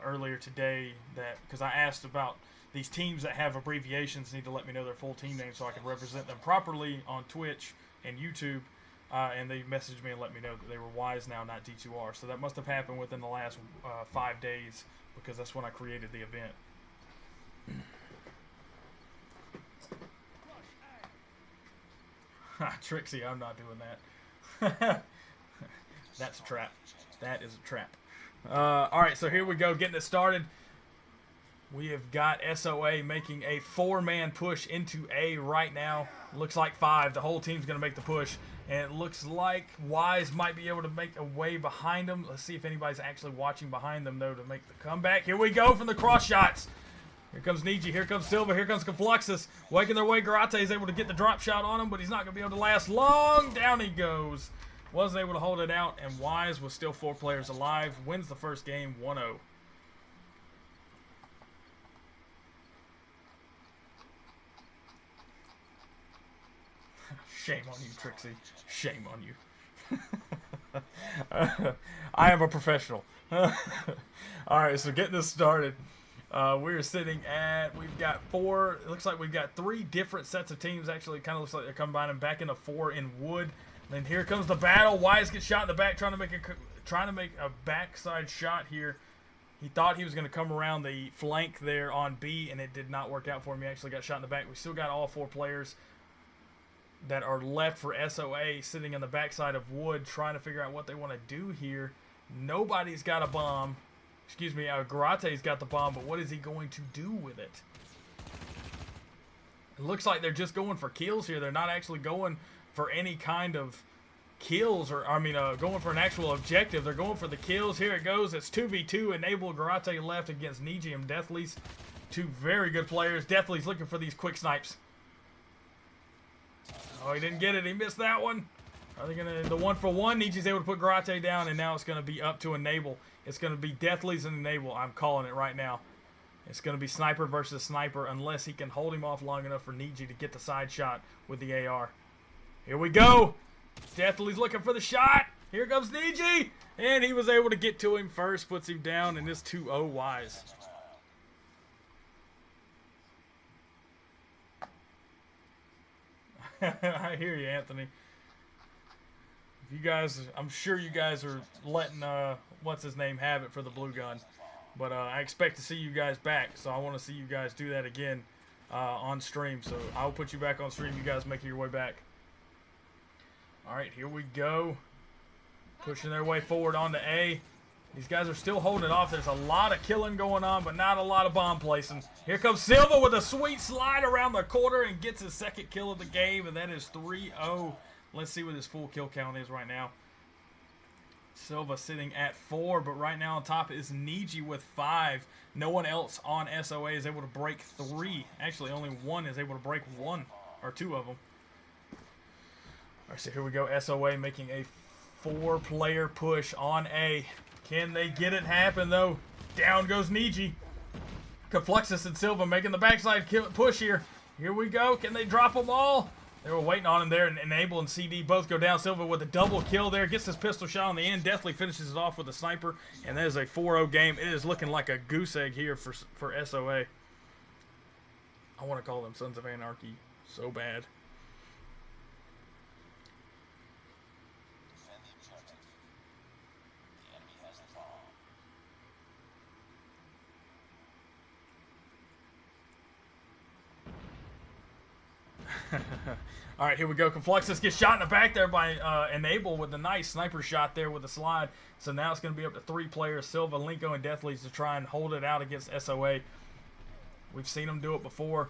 earlier today that, because I asked about these teams that have abbreviations need to let me know their full team name so I can represent them properly on Twitch and YouTube. And they messaged me and let me know that they were Wise now, not D2R. So that must have happened within the last 5 days because that's when I created the event. Trixie, I'm not doing that. That's a trap. That is a trap. Alright, so here we go, getting it started. We have got SOA making a 4-man push into A right now. Looks like 5. The whole team's going to make the push. And it looks like Wise might be able to make a way behind him. Let's see if anybody's actually watching behind them, though, to make the comeback. Here we go from the cross shots. Here comes Niji. Here comes Silva. Here comes Confluxus. Waking their way. Garate is able to get the drop shot on him, but he's not going to be able to last long. Down he goes. Wasn't able to hold it out, and Wise was still 4 players alive. Wins the first game 1-0. Shame on you, Trixie. Shame on you. I am a professional. Alright, so getting this started. We're sitting at, we've got 4, it looks like we've got 3 different sets of teams. Actually, it kind of looks like they're combining back into 4 in wood. Then here comes the battle. Wise gets shot in the back, trying to make a backside shot here. He thought he was going to come around the flank there on B, and it did not work out for him. He actually got shot in the back. We still got all 4 players that are left for SOA sitting on the backside of wood, trying to figure out what they want to do here. Nobody's got a bomb. Excuse me, Garate's got the bomb, but what is he going to do with it? It looks like they're just going for kills here. They're not actually going for any kind of kills, or going for an actual objective. They're going for the kills. Here it goes. It's 2v2. Enable Garate left against Niji and Deathly's. 2 very good players. Deathly's looking for these quick snipes. Oh, he didn't get it. He missed that one. Are they going to, the 1-for-1? Niji's able to put Garate down, and now it's going to be up to Enable. It's going to be Deathly's and Enable. I'm calling it right now. It's going to be Sniper versus Sniper unless he can hold him off long enough for Niji to get the side shot with the AR. Here we go. Deathly's looking for the shot. Here comes Niji. And he was able to get to him first. Puts him down, and it's 2-0 Wise. I hear you, Anthony. You guys, I'm sure you guys are letting what's his name have it for the blue gun, but I expect to see you guys back, so I want to see you guys do that again on stream. So I'll put you back on stream. You guys make your way back. All right, here we go. Pushing their way forward onto A. These guys are still holding it off. There's a lot of killing going on, but not a lot of bomb placing. Here comes Silva with a sweet slide around the corner and gets his 2nd kill of the game, and that is 3-0. Let's see what his full kill count is right now. Silva sitting at 4, but right now on top is Niji with 5. No one else on SOA is able to break 3. Actually, only one is able to break 1, or 2 of them. All right, so here we go. SOA making a 4-player push on A. Can they get it happen, though? Down goes Niji. Confluxus and Silva making the backside push here. Here we go. Can they drop them all? They were waiting on him there, and Enable and CD both go down. Silva with a double kill there. Gets his pistol shot on the end. Definitely finishes it off with a sniper. And that is a 4-0 game. It is looking like a goose egg here for SOA. I want to call them Sons of Anarchy so bad. All right, here we go. Confluxus gets shot in the back there by Enable with a nice sniper shot there with the slide. So now it's going to be up to 3 players, Silva, Linko, and Deathly's, to try and hold it out against SOA. We've seen them do it before.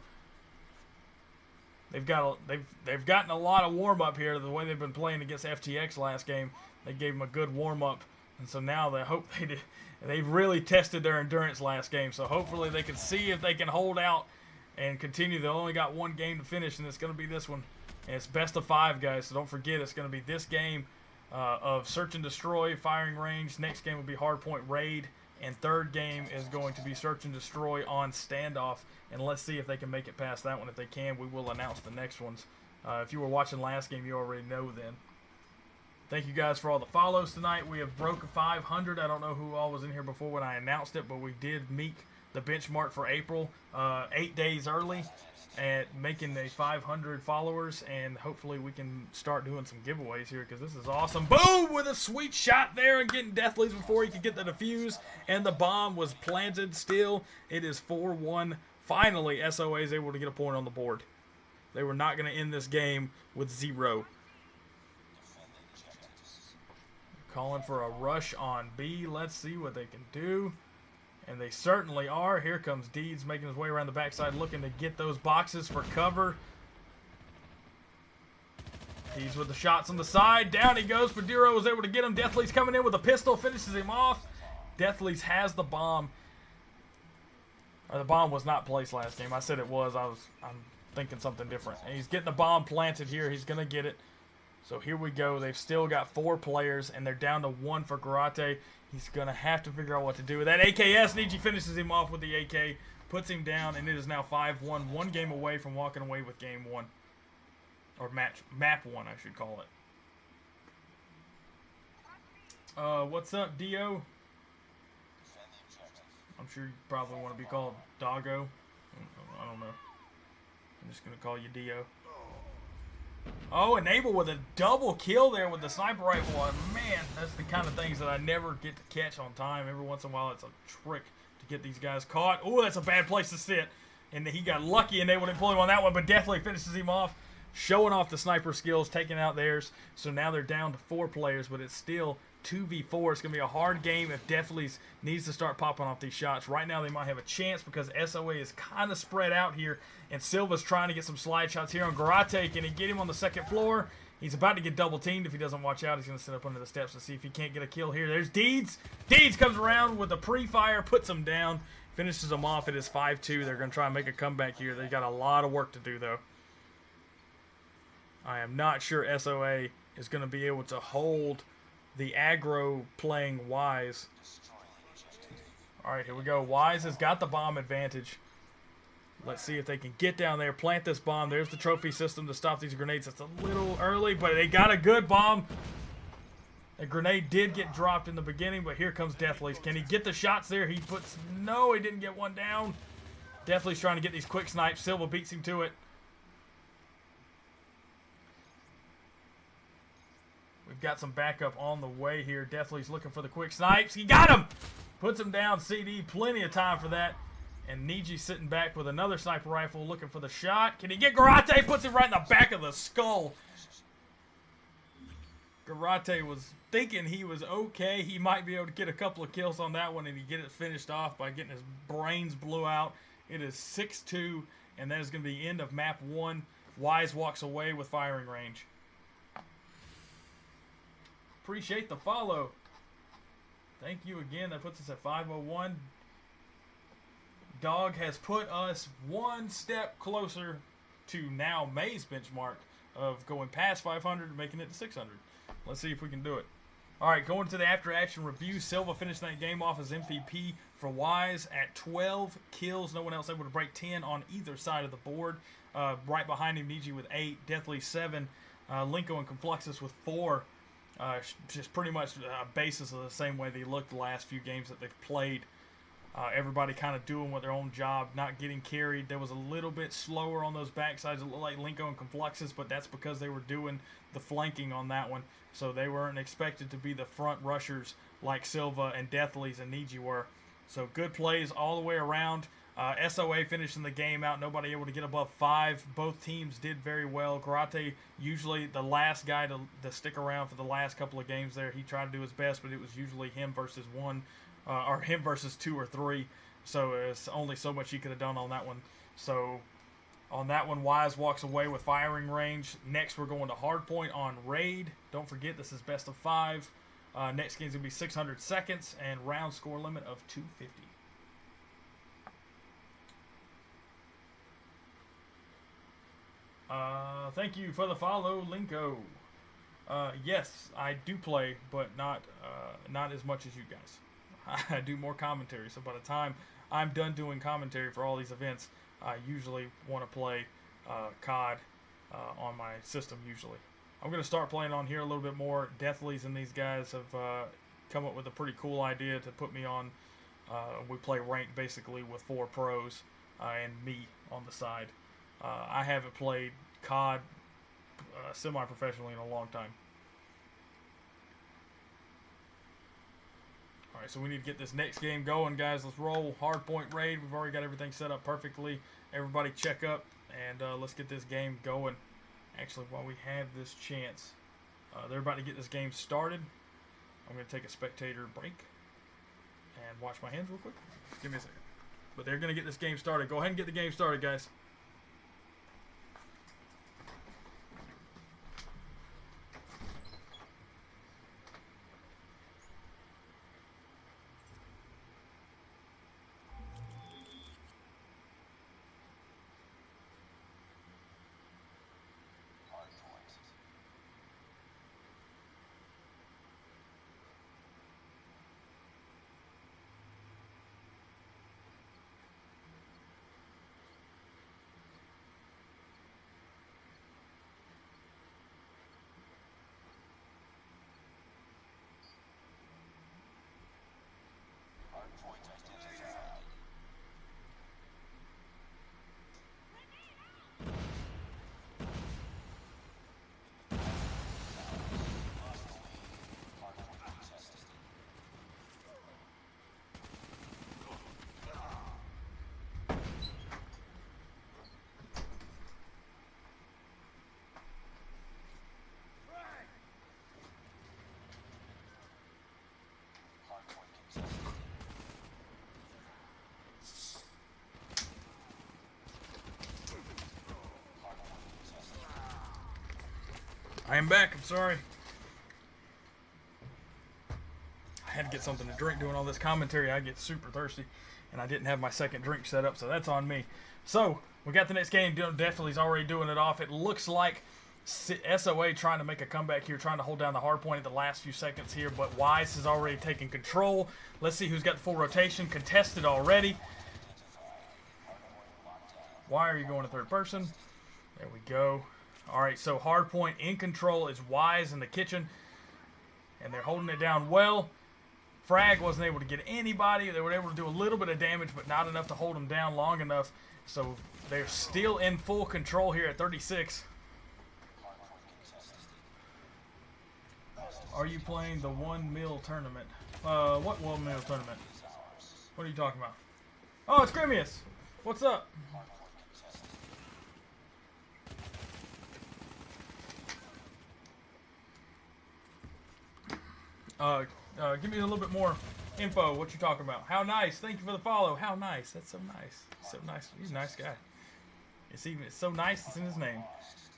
They've gotten a lot of warm up here. The way they've been playing against FTX last game, they gave them a good warm up, and so now they hope they've really tested their endurance last game. So hopefully they can see if they can hold out and continue. They only got 1 game to finish, and it's going to be this one. And it's best of 5, guys, so don't forget it's going to be this game of Search and Destroy, Firing Range. Next game will be Hardpoint Raid, and 3rd game is going to be Search and Destroy on Standoff. And let's see if they can make it past that one. If they can, we will announce the next ones. If you were watching last game, you already know then. Thank you guys for all the follows tonight. We have broken 500. I don't know who all was in here before when I announced it, but we did meet the benchmark for April 8 days early at making a 500 followers, and hopefully we can start doing some giveaways here because this is awesome. Boom! With a sweet shot there and getting Deathly's before he could get the defuse, and the bomb was planted still. It is 4-1. Finally, SOA is able to get a point on the board. They were not going to end this game with 0. Calling for a rush on B. Let's see what they can do. And they certainly are. Here comes Deeds making his way around the backside, looking to get those boxes for cover. He's with the shots on the side. Down he goes. Padiro was able to get him. Deathly's coming in with a pistol. Finishes him off. Deathly's has the bomb. Or the bomb was not placed last game. I said it was. I'm thinking something different. And he's getting the bomb planted here. He's going to get it. So here we go. They've still got 4 players, and they're down to 1 for Garate. He's going to have to figure out what to do with that AKS. Niji finishes him off with the AK. Puts him down, and it is now 5-1. 1 game away from walking away with game 1. Or map 1, I should call it. What's up, Dio? I'm sure you probably want to be called Doggo. I don't know. I'm just going to call you Dio. Oh, Enable with a double kill there with the sniper rifle. Man, that's the kind of things that I never get to catch on time. Every once in a while, it's a trick to get these guys caught. Oh, that's a bad place to sit. And he got lucky, and they wouldn't pull him on that one, but definitely finishes him off. Showing off the sniper skills, taking out theirs. So now they're down to 4 players, but it's still 2v4. It's going to be a hard game if Deathly's needs to start popping off these shots. Right now they might have a chance because SOA is kind of spread out here, and Silva's trying to get some slide shots here on Garate. Can he get him on the 2nd floor? He's about to get double teamed. If he doesn't watch out, he's going to sit up under the steps and see if he can't get a kill here. There's Deeds. Deeds comes around with a pre-fire, puts him down, finishes him off. It is 5-2. They're going to try and make a comeback here. They got a lot of work to do, though. I am not sure SOA is going to be able to hold the aggro playing Wise. Alright, here we go. Wise has got the bomb advantage. Let's see if they can get down there, plant this bomb. There's the trophy system to stop these grenades. It's a little early, but they got a good bomb. A grenade did get dropped in the beginning, but here comes Deathly's. Can he get the shots there? He puts... No, he didn't get one down. Deathly's trying to get these quick snipes. Silva beats him to it. We've got some backup on the way here. Deathly's looking for the quick snipes. He got him! Puts him down. CD, plenty of time for that. And Niji sitting back with another sniper rifle looking for the shot. Can he get Garate? Puts him right in the back of the skull. Garate was thinking he was okay. He might be able to get a couple of kills on that one, and he get it finished off by getting his brains blew out. It is 6-2, and that is going to be the end of map 1. Wise walks away with firing range. Appreciate the follow. Thank you again. That puts us at 501. Dog has put us 1 step closer to now May's benchmark of going past 500 and making it to 600. Let's see if we can do it. All right, going to the after-action review. Silva finished that game off as MVP for Wise at 12 kills. No one else able to break 10 on either side of the board. Right behind him, Niji with 8, Deathly 7, Linko and Confluxus with 4. Just pretty much basis of the same way they looked the last few games that they've played. Everybody kind of doing what their own job, not getting carried. There was a little bit slower on those backsides. It looked like Linko and Confluxus, but that's because they were doing the flanking on that one. So they weren't expected to be the front rushers like Silva and Deathly's and Niji were. So good plays all the way around. SOA finishing the game out. Nobody able to get above 5. Both teams did very well. Garate, usually the last guy to stick around for the last couple of games there. He tried to do his best, but it was usually him versus 1. Or him versus 2 or 3. So it's only so much he could have done on that one. So on that one, Wise walks away with firing range. Next, we're going to Hardpoint on Raid. Don't forget, this is best of 5. Next game's going to be 600 seconds and round score limit of 250. Thank you for the follow, Linko. Yes, I do play, but not as much as you guys. I do more commentary, so by the time I'm done doing commentary for all these events, I usually want to play COD on my system usually. I'm going to start playing on here a little bit more. Deathly's and these guys have come up with a pretty cool idea to put me on. We play ranked basically with 4 pros and me on the side. I haven't played COD semi-professionally in a long time. Alright, so we need to get this next game going, guys. Let's roll. Hardpoint Raid. We've already got everything set up perfectly. Everybody check up, and let's get this game going. Actually, while we have this chance, they're about to get this game started. I'm going to take a spectator break and wash my hands real quick. Give me a second. But they're going to get this game started. Go ahead and get the game started, guys. I am back. I'm sorry. I had to get something to drink doing all this commentary. I get super thirsty, and I didn't have my second drink set up, so that's on me. So, we got the next game. Definitely's already doing it off. It looks like SOA trying to make a comeback here, trying to hold down the hard point at the last few seconds here, but Wise has already taken control. Let's see who's got the full rotation. Contested already. Why are you going to third person? There we go. All right, so hard point in control is Wise in the kitchen, and they're holding it down well. Frag wasn't able to get anybody. They were able to do a little bit of damage, but not enough to hold them down long enough. So they're still in full control here at 36. Are you playing the 1 mil tournament? What 1 mil tournament? What are you talking about? Oh, it's Grimius. What's up? Give me a little bit more info. What you talking about? How nice. Thank you for the follow. How nice. That's so nice. So nice. He's a nice guy. It's so nice. It's in his name.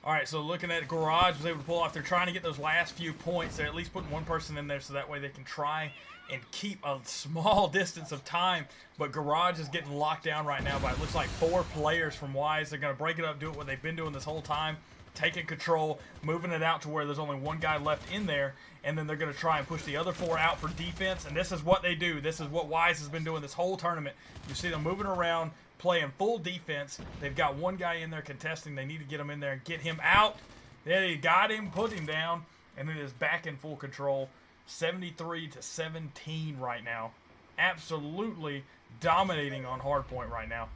All right. So looking at Garage was able to pull off. They're trying to get those last few points. They're at least putting one person in there so that way they can try and keep a small distance of time. But Garage is getting locked down right now by it looks like 4 players from Wise. They're going to break it up, do what they've been doing this whole time. Taking control, moving it out to where there's only one guy left in there, and then they're going to try and push the other 4 out for defense, and this is what they do. This is what Wise has been doing this whole tournament. You see them moving around, playing full defense. They've got one guy in there contesting. They need to get him in there and get him out. They got him, put him down, and it is back in full control. 73-17 right now. Absolutely dominating on hardpoint right now.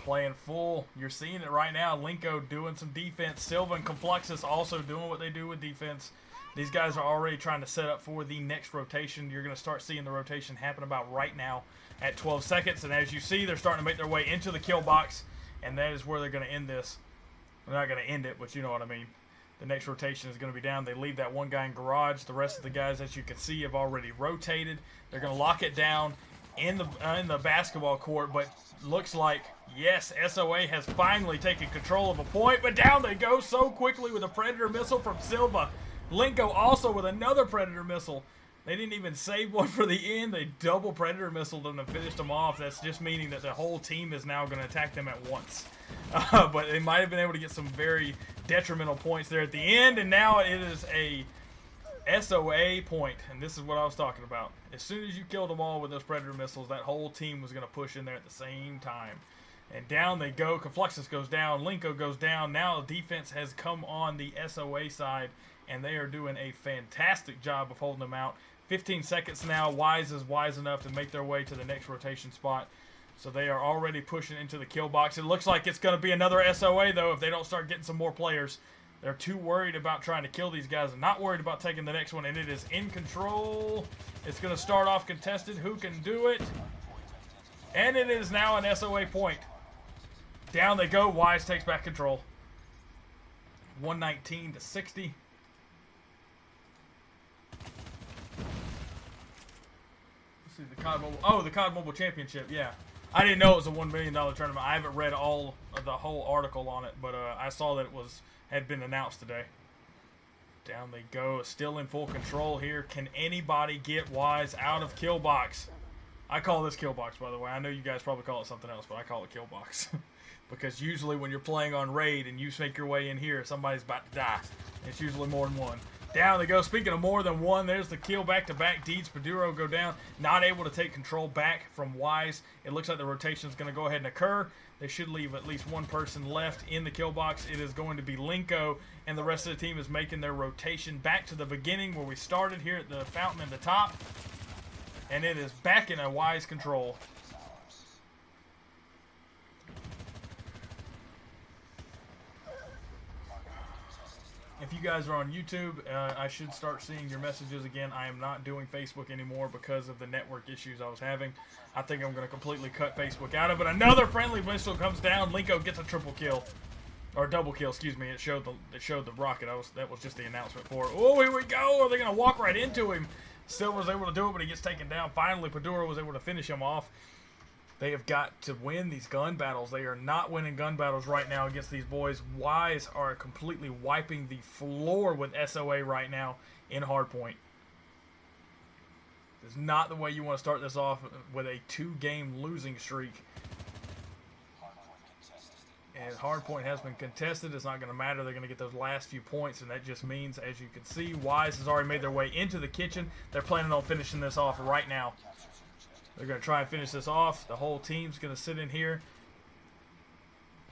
Playing full. You're seeing it right now. Linko doing some defense. Silva and Confluxus also doing what they do with defense. These guys are already trying to set up for the next rotation. You're going to start seeing the rotation happen about right now at 12 seconds. And as you see, they're starting to make their way into the kill box. And that is where they're going to end this. They're not going to end it, but you know what I mean. The next rotation is going to be down. They leave that one guy in Garage. The rest of the guys, as you can see, have already rotated. They're going to lock it down in the basketball court, but looks like, yes, SOA has finally taken control of a point, but down they go so quickly with a Predator missile from Silva. Linko also with another Predator missile. They didn't even save one for the end. They double Predator missiled them and finished them off. That's just meaning that the whole team is now going to attack them at once. But they might have been able to get some very detrimental points there at the end, and now it is a SOA point, and this is what I was talking about. As soon as you killed them all with those Predator missiles, that whole team was going to push in there at the same time. And down they go. Confluxus goes down. Linko goes down. Now the defense has come on the SOA side, and they are doing a fantastic job of holding them out. 15 seconds now. Wise is wise enough to make their way to the next rotation spot. So they are already pushing into the kill box. It looks like it's going to be another SOA, though, if they don't start getting some more players. They're too worried about trying to kill these guys and not worried about taking the next one, and it is in control. It's going to start off contested. Who can do it? And it is now an SOA point. Down they go. Wise takes back control. 119-60. Let's see, the CODMobile. Oh, the CODMobile Championship, yeah. I didn't know it was a $1 million tournament. I haven't read all of the whole article on it, but I saw that it had been announced today. Down they go. Still in full control here. Can anybody get Wise out of kill box? I call this kill box, by the way. I know you guys probably call it something else, but I call it kill box. Because usually when you're playing on raid and you make your way in here, somebody's about to die. It's usually more than one. Down they go. Speaking of more than one, there's the kill back-to-back. Deeds Paduro go down. Not able to take control back from Wise. It looks like the rotation is going to go ahead and occur. They should leave at least one person left in the kill box. It is going to be Linko, and the rest of the team is making their rotation back to the beginning where we started here at the fountain at the top. And it is back in a Wise control. If you guys are on YouTube, I should start seeing your messages again. I am not doing Facebook anymore because of the network issues I was having. I think I'm going to completely cut Facebook out of it. Another friendly missile comes down. Linko gets a triple kill. Or double kill, excuse me. It showed the rocket. That was just the announcement for it. Oh, here we go. Are they going to walk right into him? Silver's able to do it, but he gets taken down. Finally, Padura was able to finish him off. They have got to win these gun battles. They are not winning gun battles right now against these boys. Wise are completely wiping the floor with SOA right now in hardpoint. It's not the way you want to start this off with a 2-game losing streak. And hardpoint has been contested. It's not going to matter. They're going to get those last few points, and that just means, as you can see, Wise has already made their way into the kitchen. They're planning on finishing this off right now. They're going to try and finish this off. The whole team's going to sit in here.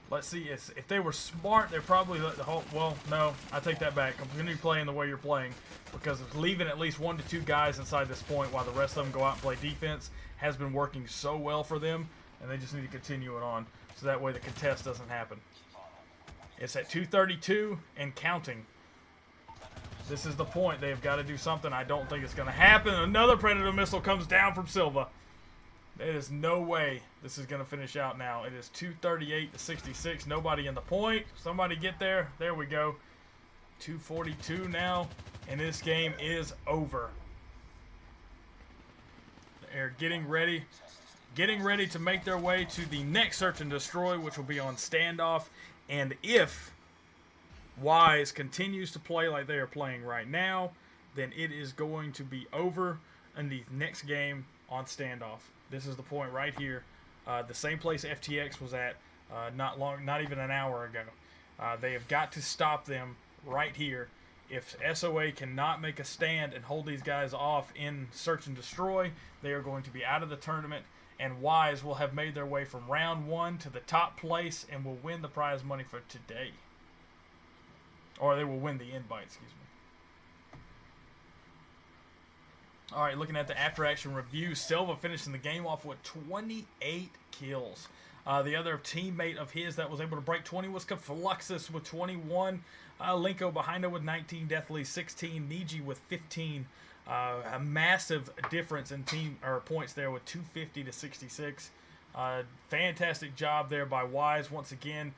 Let's see. If they were smart, they're probably let the whole... Well, no, I take that back. I'm going to be playing the way you're playing, because leaving at least 1 to 2 guys inside this point while the rest of them go out and play defense has been working so well for them, and they just need to continue it on so that way the contest doesn't happen. It's at 2:32 and counting. This is the point. They've got to do something. I don't think it's going to happen. Another Predator missile comes down from Silva. There is no way this is going to finish out now. It is 238 to 66. Nobody in the point. Somebody get there. There we go. 242 now. And this game is over. They're getting ready. Getting ready to make their way to the next search and destroy, which will be on standoff. And if Wise continues to play like they are playing right now, then it is going to be over in the next game on standoff. This is the point right here. The same place FTX was at not even an hour ago. They have got to stop them right here. If SOA cannot make a stand and hold these guys off in search and destroy, they are going to be out of the tournament, and Wise will have made their way from round 1 to the top place and will win the prize money for today. Or they will win the invite, excuse me. Alright, looking at the after-action review, Silva finishing the game off with 28 kills. The other teammate of his that was able to break 20 was Fluxus with 21. Linko behind him with 19. Deathly 16. Niji with 15. A massive difference in team or points there with 250 to 66. Fantastic job there by Wise once again.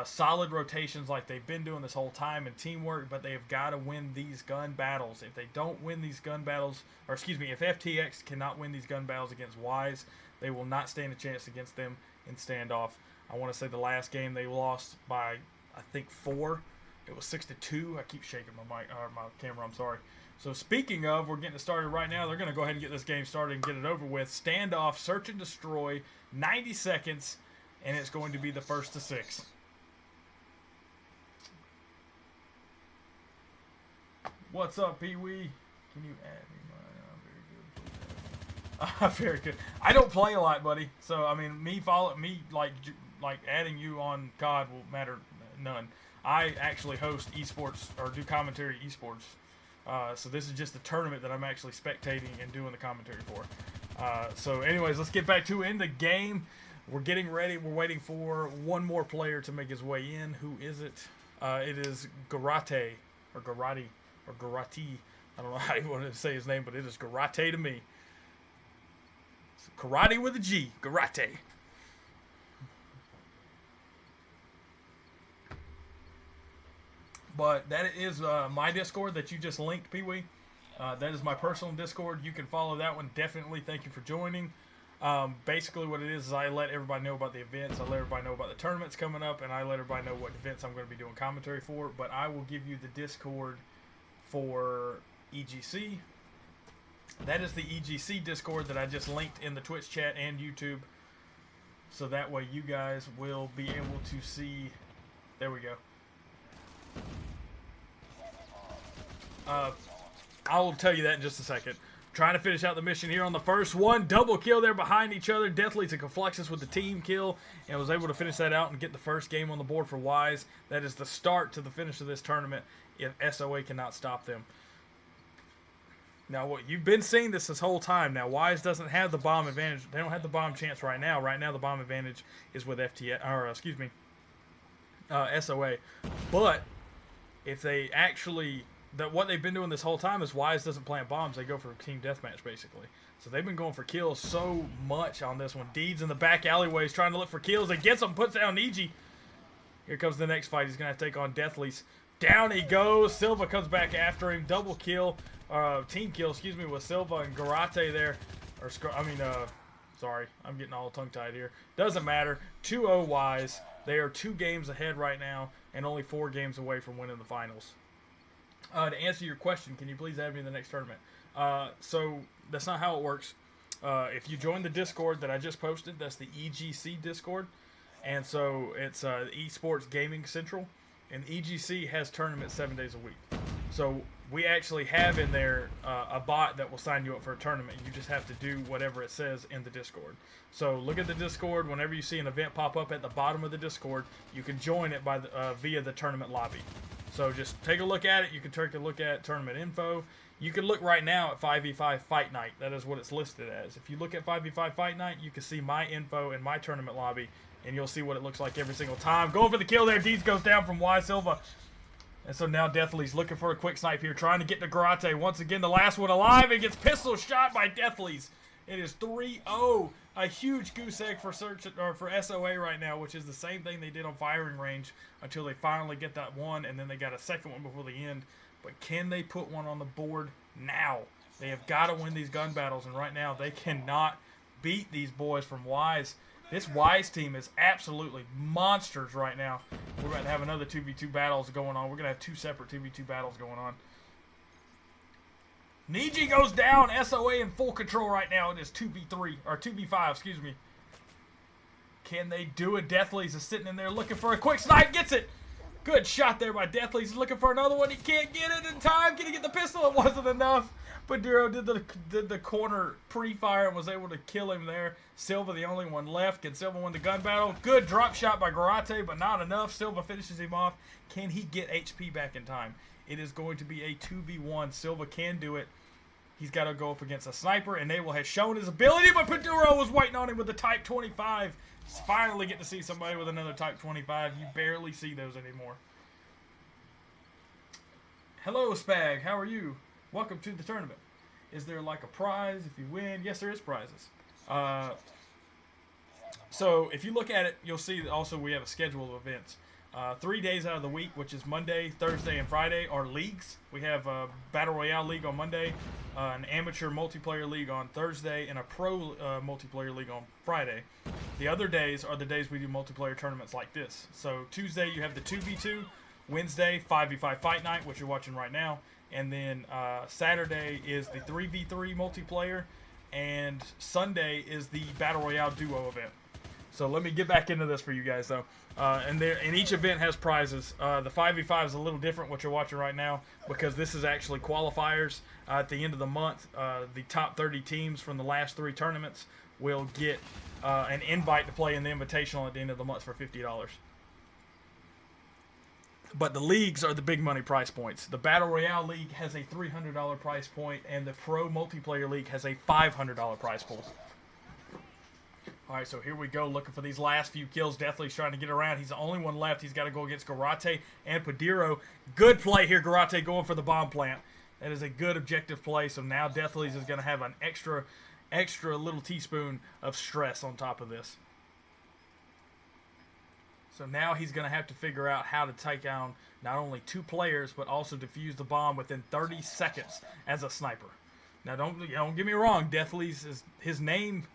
Solid rotations like they've been doing this whole time and teamwork, but they have got to win these gun battles. If they don't win these gun battles, or excuse me, if FTX cannot win these gun battles against Wise, they will not stand a chance against them in standoff. I want to say the last game they lost by, I think, 4. It was 6-2. I keep shaking my mic or my camera. I'm sorry. So speaking of, we're getting it started right now. They're going to go ahead and get this game started and get it over with. Standoff, search and destroy, 90 seconds, and it's going to be the first to 6. What's up, Pee-wee? Can you add me? Very good. Very good. I don't play a lot, buddy. So I mean, like adding you on COD will matter none. I actually host esports or do commentary esports. So this is just a tournament that I'm actually spectating and doing the commentary for. So anyways, let's get back to in the game. We're getting ready. We're waiting for one more player to make his way in. Who is it? It is Garate or Garati. Or Garati. I don't know how you want to say his name, but it is Garate to me. It's karate with a G. Garate. But that is my Discord that you just linked, Pee-wee. That is my personal Discord. You can follow that one. Definitely thank you for joining. Basically what it is I let everybody know about the events. I let everybody know about the tournaments coming up, and I let everybody know what events I'm going to be doing commentary for. But I will give you the Discord for EGC. That is the EGC Discord that I just linked in the Twitch chat and YouTube. So that way you guys will be able to see. There we go. I will tell you that in just a second. Trying to finish out the mission here on the first one. Double kill there behind each other. Deathly to Fluxus with the team kill. And was able to finish that out and get the first game on the board for Wise. That is the start to the finish of this tournament if SOA cannot stop them. Now, what you've been seeing this whole time. Now, Wise doesn't have the bomb advantage. They don't have the bomb chance right now. Right now, the bomb advantage is with SOA. But if they actually... what they've been doing this whole time is Wise doesn't plant bombs. They go for team deathmatch, basically. So they've been going for kills so much on this one. Deeds in the back alleyways trying to look for kills. He gets them, puts down Niji. Here comes the next fight. He's going to have to take on Deathly's. Down he goes. Silva comes back after him. Double kill. Team kill, excuse me, with Silva and Garate there. Sorry, I'm getting all tongue-tied here. Doesn't matter. 2-0 Wise. They are 2 games ahead right now and only 4 games away from winning the finals. To answer your question, can you please add me in the next tournament? So that's not how it works. If you join the Discord that I just posted, that's the EGC Discord. And so it's Esports Gaming Central. And EGC has tournaments 7 days a week. So we actually have in there a bot that will sign you up for a tournament. You just have to do whatever it says in the Discord. So look at the Discord. Whenever you see an event pop up at the bottom of the Discord, you can join it by via the tournament lobby. So just take a look at it. You can take a look at tournament info. You can look right now at 5v5 Fight Night. That is what it's listed as. If you look at 5v5 Fight Night, you can see my info in my tournament lobby, and you'll see what it looks like every single time. Going for the kill there. Deeds goes down from Y Silva. And so now Deathly's looking for a quick snipe here, trying to get to Garate. Once again, the last one alive, and gets pistol shot by Deathly's. It is 3-0. A huge goose egg for SOA right now, which is the same thing they did on firing range until they finally get that one, and then they got a second one before the end. But can they put one on the board now? They have got to win these gun battles, and right now they cannot beat these boys from Wise. This Wise team is absolutely monsters right now. We're going to have another 2v2 battles going on. We're going to have 2 separate 2v2 battles going on. Niji goes down. SOA in full control right now. It is 2v3, or 2v5, excuse me. Can they do it? Deathly's is sitting in there looking for a quick snipe. Gets it. Good shot there by Deathly's. He's looking for another one. He can't get it in time. Can he get the pistol? It wasn't enough. But Duro did the corner pre-fire and was able to kill him there. Silva, the only one left. Can Silva win the gun battle? Good drop shot by Garate, but not enough. Silva finishes him off. Can he get HP back in time? It is going to be a 2v1. Silva can do it. He's got to go up against a sniper. Enable has shown his ability, but Paduro was waiting on him with the Type 25. Finally get to see somebody with another Type 25. You barely see those anymore. Hello, Spag. How are you? Welcome to the tournament. Is there like a prize if you win? Yes, there is prizes. So if you look at it, you'll see that also we have a schedule of events. 3 days out of the week, which is Monday, Thursday, and Friday, are leagues. We have a Battle Royale League on Monday, an Amateur Multiplayer League on Thursday, and a Pro Multiplayer League on Friday. The other days are the days we do multiplayer tournaments like this. So Tuesday you have the 2v2, Wednesday 5v5 Fight Night, which you're watching right now, and then Saturday is the 3v3 multiplayer, and Sunday is the Battle Royale Duo event. So let me get back into this for you guys, though. And each event has prizes. The 5v5 is a little different, what you're watching right now, because this is actually qualifiers. At the end of the month, the top 30 teams from the last 3 tournaments will get an invite to play in the Invitational at the end of the month for $50. But the leagues are the big money price points. The Battle Royale League has a $300 price point, and the Pro Multiplayer League has a $500 price pool. All right, so here we go, looking for these last few kills. Deathly's trying to get around. He's the only one left. He's got to go against Garate and Padiro. Good play here, Garate going for the bomb plant. That is a good objective play, so now Deathly's is going to have an extra little teaspoon of stress on top of this. So now he's going to have to figure out how to take down not only 2 players, but also defuse the bomb within 30 seconds as a sniper. Now, don't get me wrong. Deathly's is his name...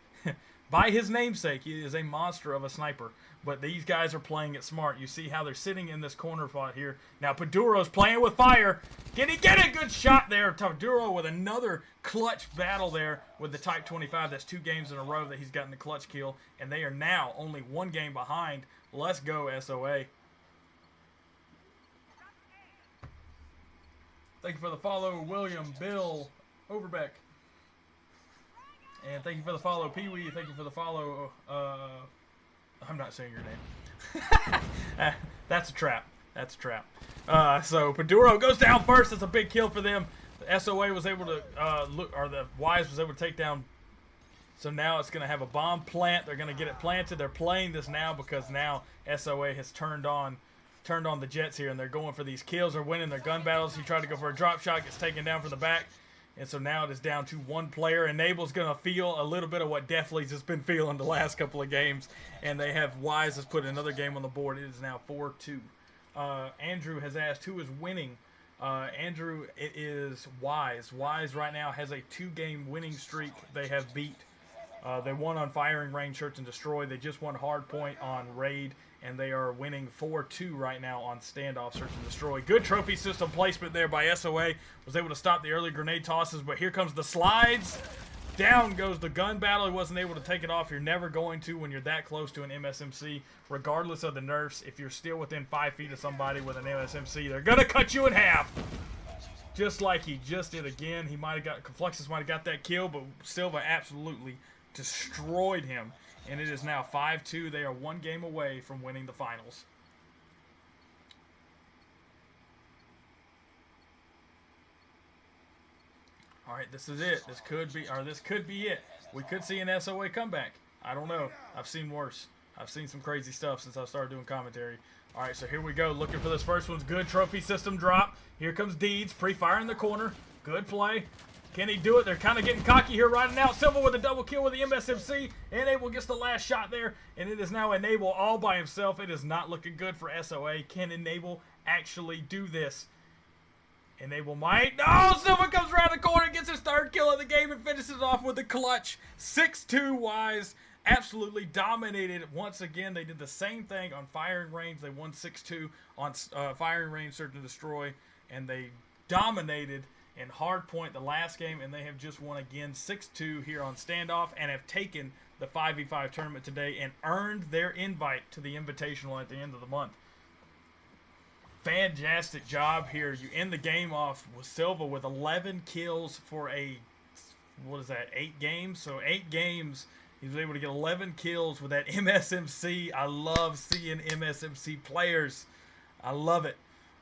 By his namesake, he is a monster of a sniper. But these guys are playing it smart. You see how they're sitting in this corner spot here. Now Paduro's playing with fire. Can he get a good shot there? Paduro with another clutch battle there with the Type 25. That's 2 games in a row that he's gotten the clutch kill. And they are now only 1 game behind. Let's go, SOA. Thank you for the follow, William, Bill, Overbeck. And thank you for the follow, Pee-wee. Thank you for the follow, I'm not saying your name. That's a trap. That's a trap. So Paduro goes down first. That's a big kill for them. The SOA was able to, the Wise was able to take down. So now it's going to have a bomb plant. They're going to get it planted. They're playing this now because now SOA has turned on the jets here, and they're going for these kills. They're winning their gun battles. He tried to go for a drop shot, gets taken down from the back. And so now it is down to 1 player. Enable's going to feel a little bit of what Deathly's has been feeling the last couple of games. And they have Wise has put another game on the board. It is now 4-2. Andrew has asked who is winning. Andrew, it is Wise. Wise right now has a 2-game winning streak. They have beat They won on Firing Range, Search and Destroy. They just won Hardpoint on Raid, and they are winning 4-2 right now on Standoff, Search and Destroy. Good trophy system placement there by SOA. Was able to stop the early grenade tosses, but here comes the slides. Down goes the gun battle. He wasn't able to take it off. You're never going to when you're that close to an MSMC, regardless of the nerfs. If you're still within 5 feet of somebody with an MSMC, they're going to cut you in half. Just like he just did again. He might have got, Fluxus might have got that kill, but Silva absolutely destroyed him. And it is now 5-2. They are one game away from winning the finals. All right, this is it. This could be it. We could see an SOA comeback. I don't know. I've seen worse. I've seen some crazy stuff since I started doing commentary. All right, so here we go. Looking for this first one's good trophy system drop. Here comes Deeds, pre-fire in the corner. Good play. Can he do it? They're kind of getting cocky here right now. Silva with a double kill with the MSMC. Enable gets the last shot there, and it is now Enable all by himself. It is not looking good for SOA. Can Enable actually do this? Enable might. No! Silva comes around the corner, gets his third kill of the game, and finishes off with a clutch. 6-2 Wise. Absolutely dominated once again. They did the same thing on Firing Range. They won 6-2 on Firing Range, Search and Destroy, and they dominated in Hardpoint the last game, and they have just won again 6-2 here on Standoff and have taken the 5v5 tournament today and earned their invite to the Invitational at the end of the month. Fantastic job here. You end the game off with Silva with 11 kills for a, what is that, 8 games? So 8 games. He was able to get 11 kills with that MSMC. I love seeing MSMC players. I love it.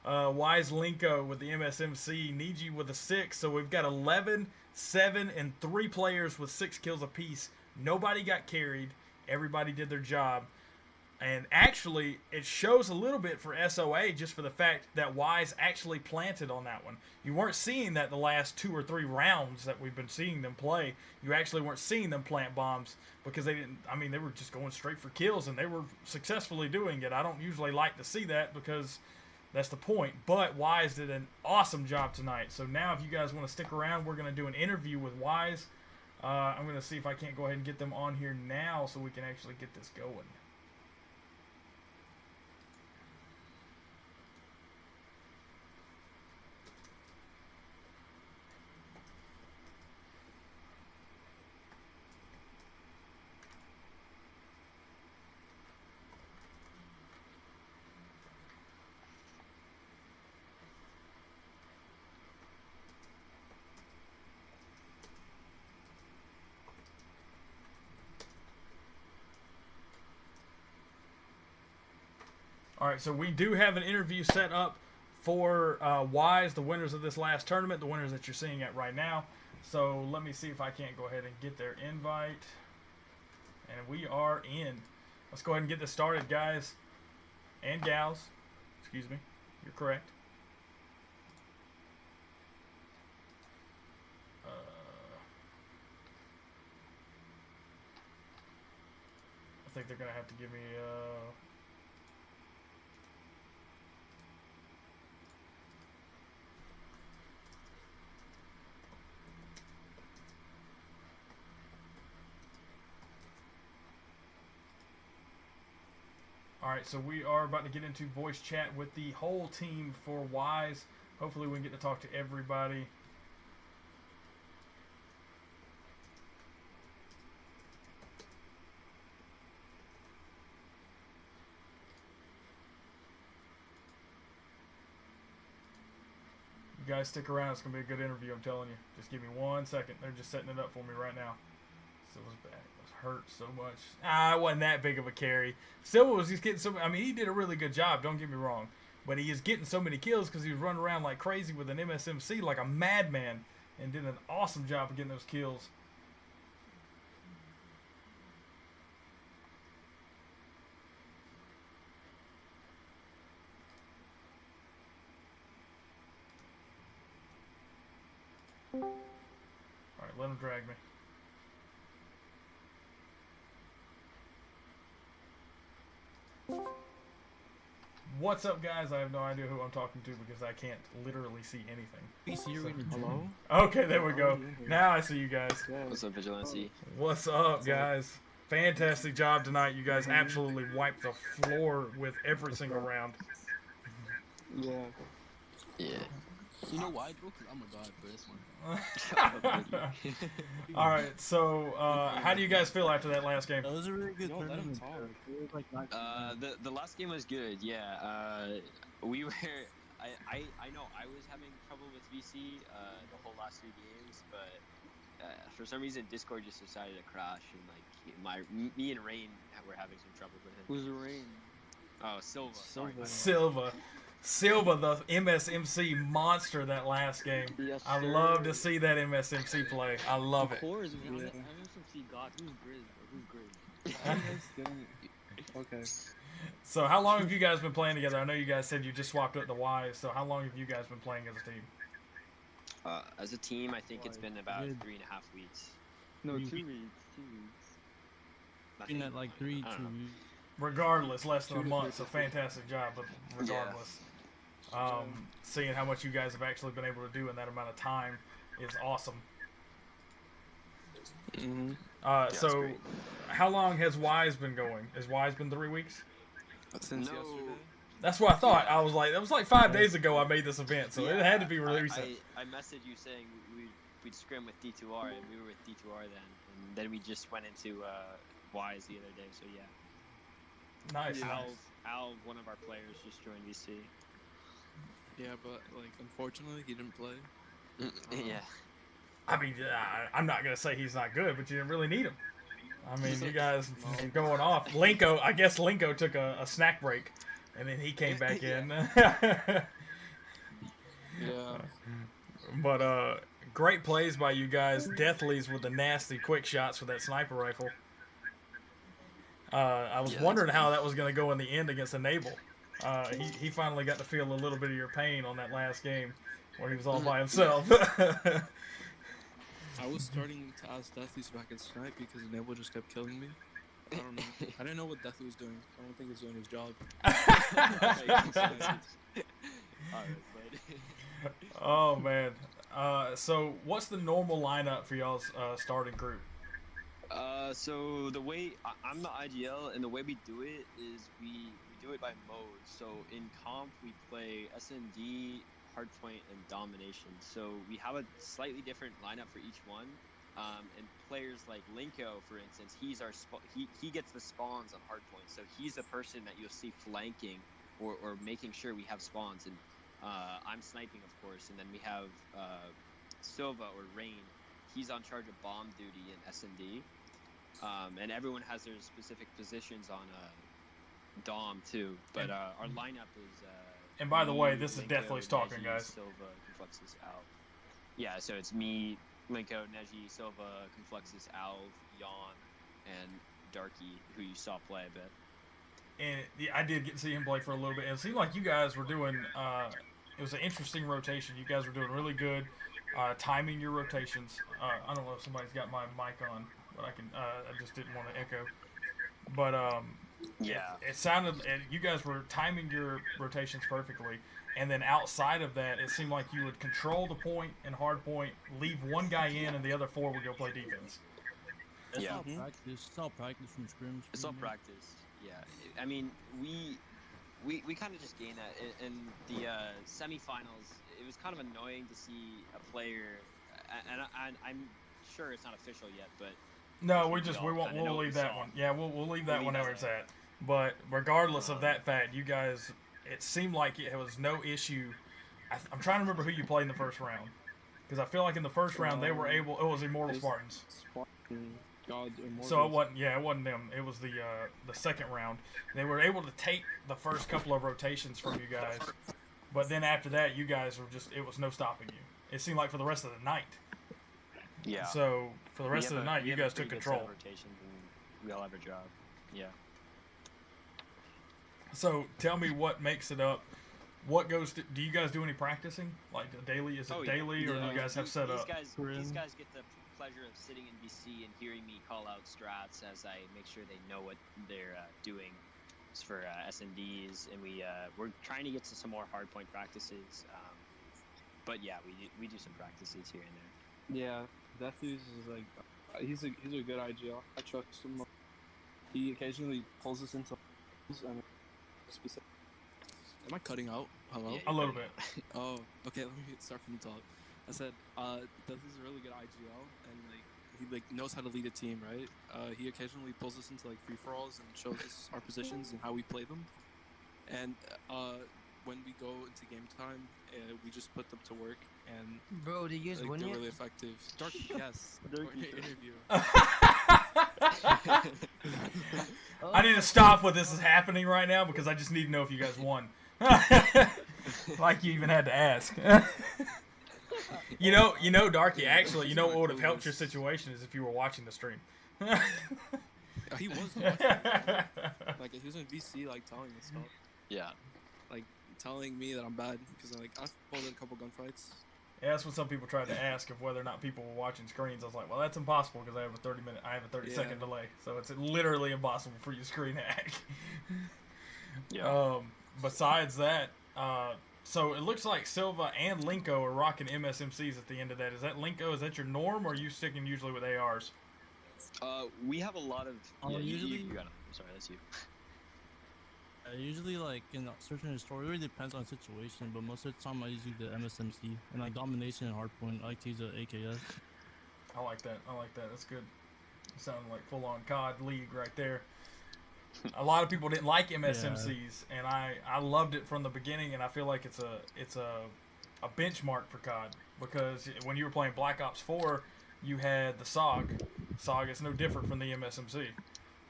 Wise Linko with the MSMC. Niji with a 6. So we've got 11, 7, and 3 players with 6 kills apiece. Nobody got carried. Everybody did their job. And actually, it shows a little bit for SOA just for the fact that Wise actually planted on that one. You weren't seeing that the last 2 or 3 rounds that we've been seeing them play. You actually weren't seeing them plant bombs because they didn't, I mean, they were just going straight for kills and they were successfully doing it. I don't usually like to see that because that's the point. But Wise did an awesome job tonight. So now if you guys want to stick around, we're going to do an interview with Wise. I'm going to see if I can't go ahead and get them on here now so we can actually get this going. All right, so we do have an interview set up for Wise, the winners of this last tournament, the winners that you're seeing at right now. So let me see if I can't go ahead and get their invite. And we are in. Let's go ahead and get this started, guys and gals. Excuse me. You're correct. I think they're going to have to give me... Alright, so we are about to get into voice chat with the whole team for Wise. Hopefully we can get to talk to everybody. You guys stick around. It's going to be a good interview, I'm telling you. Just give me 1 second. They're just setting it up for me right now. So it was bad. Hurt so much. It wasn't that big of a carry. Silva was just getting so. I mean, he did a really good job. Don't get me wrong, but he is getting so many kills because he was running around like crazy with an MSMC like a madman, and did an awesome job of getting those kills. All right, let him drag me. What's up, guys? I have no idea who I'm talking to because I can't literally see anything. Hello? Okay, there we go. Now I see you guys. What's up, Vigilante? What's up, guys? Fantastic job tonight. You guys absolutely wiped the floor with every single round. Yeah. Yeah. You know why, bro? Because I'm a god for this one. All right, so how do you guys feel after that last game? That was a really good tournament. The last game was good. Yeah. We were. I know I was having trouble with VC the whole last 3 games, but for some reason Discord just decided to crash, and me and Rain were having some trouble with it. Who's Rain? Oh, Silva. Sorry. Silva, the MSMC monster that last game. Yes, I sir. love to see that MSMC play. I love it. Of course, man. MSMC God. Who's Grizz, bro? Who's Grizz? Okay. So how long have you guys been playing together? I know you guys said you just swapped up the Ys, so how long have you guys been playing as a team? As a team, I think it's been about Good. 3.5 weeks. No, 2 You- weeks. 2 weeks. Been at like 2 weeks. Regardless, less than a month, so fantastic job, but regardless. Seeing how much you guys have actually been able to do in that amount of time is awesome. Mm-hmm. that's So great. how long has Ys been going? Has Ys been 3 weeks? Since No. yesterday. That's what I thought. I was like, that was like 5 days ago I made this event, so it had to be really recent. I messaged you saying we'd scrim with D2R, and we were with D2R then, and then we just went into Ys the other day. So yeah. Nice. Al, one of our players, just joined VC. Yeah, but like unfortunately he didn't play. Yeah. I mean, I'm not gonna say he's not good, but you didn't really need him. I mean, you guys going off. I guess Linko took a snack break, and then he came back in. Yeah. But great plays by you guys. Deathleys with the nasty quick shots with that sniper rifle. I was wondering how that was going to go in the end against Enable. He finally got to feel a little bit of your pain on that last game where he was all by himself. I was starting to ask Deathly if I could snipe because Enable just kept killing me. I don't know. I didn't know what Deathly was doing. I don't think he was doing his job. Oh, man. So what's the normal lineup for y'all's starting group? So the way I'm the IGL, and the way we do it is we do it by mode. So in comp we play SND, hardpoint, and domination. So we have a slightly different lineup for each one. And players like Linko, for instance, he's our he gets the spawns on hardpoint. So he's the person that you'll see flanking or making sure we have spawns. And I'm sniping, of course. And then we have Silva or Rain. He's on charge of bomb duty in SND. And everyone has their specific positions on Dom too. But our lineup is. And by the way, this is Linko, Deathly's talking, Neji, guys. Silva, Confluxus, Alv. Yeah, so it's me, Linko, Neji, Silva, Confluxus, Alv, Yawn, and Darky, who you saw play a bit. And yeah, I did get to see him play for a little bit. And it seemed like you guys were doing. It was an interesting rotation. You guys were doing really good, timing your rotations. I don't know if somebody's got my mic on, but I can. I just didn't want to echo. But Yeah. it sounded. And you guys were timing your rotations perfectly. And then outside of that, it seemed like you would control the point and hard point, leave one guy in, and the other 4 would go play defense. It's Yeah. all practice. It's all practice from scrims. It's all practice. Yeah. I mean, we kind of just gained that in the semifinals. It was kind of annoying to see a player, and I'm sure it's not official yet, but No, we we'll know what leave we that saw. one. Yeah, we'll leave that We'll one leave where that it's at. But regardless of that fact, you guys, it seemed like it was no issue. I'm trying to remember who you played in the first round, because I feel like in the first round they were able. It was Immortal Spartans. God, So it wasn't them. It was the second round. They were able to take the first couple of rotations from you guys, but then after that, you guys were just. It was no stopping you. It seemed like for the rest of the night. yeah. So for the rest of the night, we you have a guys took pretty good set of control. rotations, and we all have a job. Yeah. So tell me what makes it up. What goes to, do you guys do any practicing? Like daily? Is it daily, or do you guys have set up? These guys get the pleasure of sitting in BC and hearing me call out strats as I make sure they know what they're doing. for SMDs, and we're trying to get to some more hardpoint practices. But yeah, we do some practices here and there. Yeah, Deathly's is like he's a good IGL. I trust him. He occasionally pulls us into and specific. Am I cutting out? Hello? Yeah, A little bit. Oh, okay. Let me start from the top. I said, Deathly's a really good IGL, and like he knows how to lead a team, right? He occasionally pulls us into like free for alls and shows us our positions and how we play them. And when we go into game time, we just put them to work, and Bro, did you guys win they're yet? really effective. Darky, yes. Interview. I need to stop what this is happening right now because I just need to know if you guys won. Like you even had to ask. You know, Darky. Actually, you know what would have helped your situation is if you were watching the stream. He was watching. Like he was in VC, like telling us stuff, Yeah. like telling me that I'm bad because I pulled in a couple gunfights. Yeah, that's what some people tried to ask of whether or not people were watching screens. I was like, well, that's impossible because I have a 30-second delay, so it's literally impossible for you to screen hack. Yeah. Besides that, so it looks like Silva and Linko are rocking MSMCs at the end of that. Is that Linko? Is that your norm, or are you sticking usually with ARs? We have a lot of. Yeah, usually- you got it. I'm sorry, that's you. Usually, like in searching the story, it really depends on the situation. But most of the time, I use the MSMC and like domination and hardpoint. I like to use the AKS. I like that. That's good. It sounded like full-on COD League right there. A lot of people didn't like MSMCs, and I loved it from the beginning, and I feel like it's a benchmark for COD because when you were playing Black Ops 4, you had the SOG. SOG is no different from the MSMC.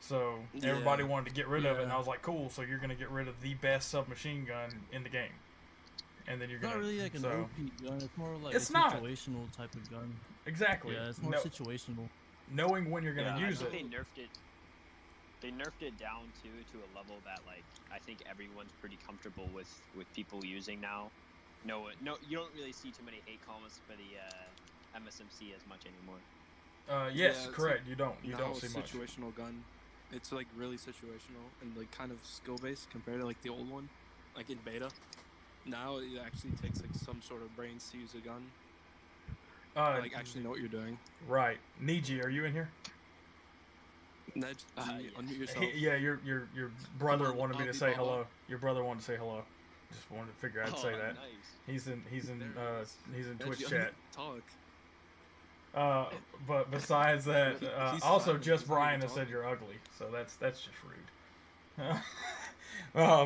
So everybody wanted to get rid of it, and I was like, cool, so you're going to get rid of the best submachine gun in the game. And then you're going It's to... not really like an OP gun. It's more like It's a not. situational type of gun. Exactly. Yeah, it's more situational. Knowing when you're going to use it. They nerfed it. They nerfed it down to a level that like I think everyone's pretty comfortable with people using now. No, you don't really see too many hate comments for the MSMC as much anymore. Yes, Yeah, correct. You don't now see much. situational gun. It's like really situational and like kind of skill based compared to like the old one, like in beta. Now it actually takes like some sort of brains to use a gun. Like actually know what you're doing. Right. Niji, are you in here? Ned, unmute yourself. Yeah, your brother Come on, wanted me to Bobby say Baba. hello. Your brother wanted to say hello. Just wanted to figure I'd say that. Nice. He's in There it is. Twitch Ned, chat. Talk. But besides that, He's also silent. just He's not Brian even has said talking. you're ugly, so that's just rude.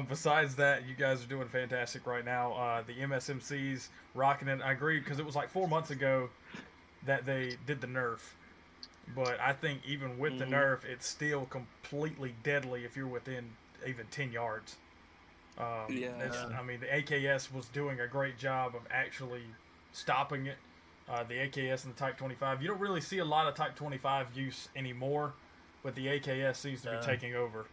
Besides that, you guys are doing fantastic right now. The MSMCs rocking it. I agree because it was like 4 months ago that they did the nerf, but I think even with the nerf, it's still completely deadly if you're within even 10 yards. I mean, the AKS was doing a great job of actually stopping it. The AKS and the Type 25. You don't really see a lot of Type 25 use anymore, but the AKS seems to be taking over.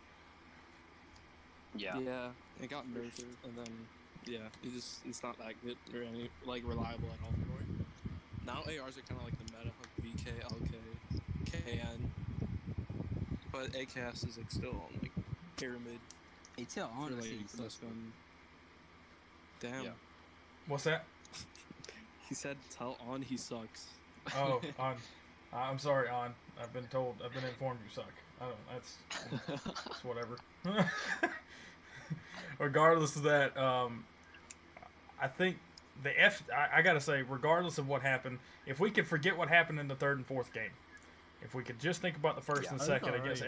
Yeah. Yeah, it got nerfed, and then it's not that good or any like reliable at all anymore. Now ARs are kind of like the meta, like VK, LK, KN, but AKS is like still on like pyramid Hey, tell for honestly, like for this gun. Damn. Yeah. What's that? He said, "Tell On he sucks." Oh, On. I'm sorry, On. I've been informed you suck. I don't. That's whatever. Regardless of that, I think I gotta say, regardless of what happened, if we could forget what happened in the third and fourth game, if we could just think about the first and that's second alright. against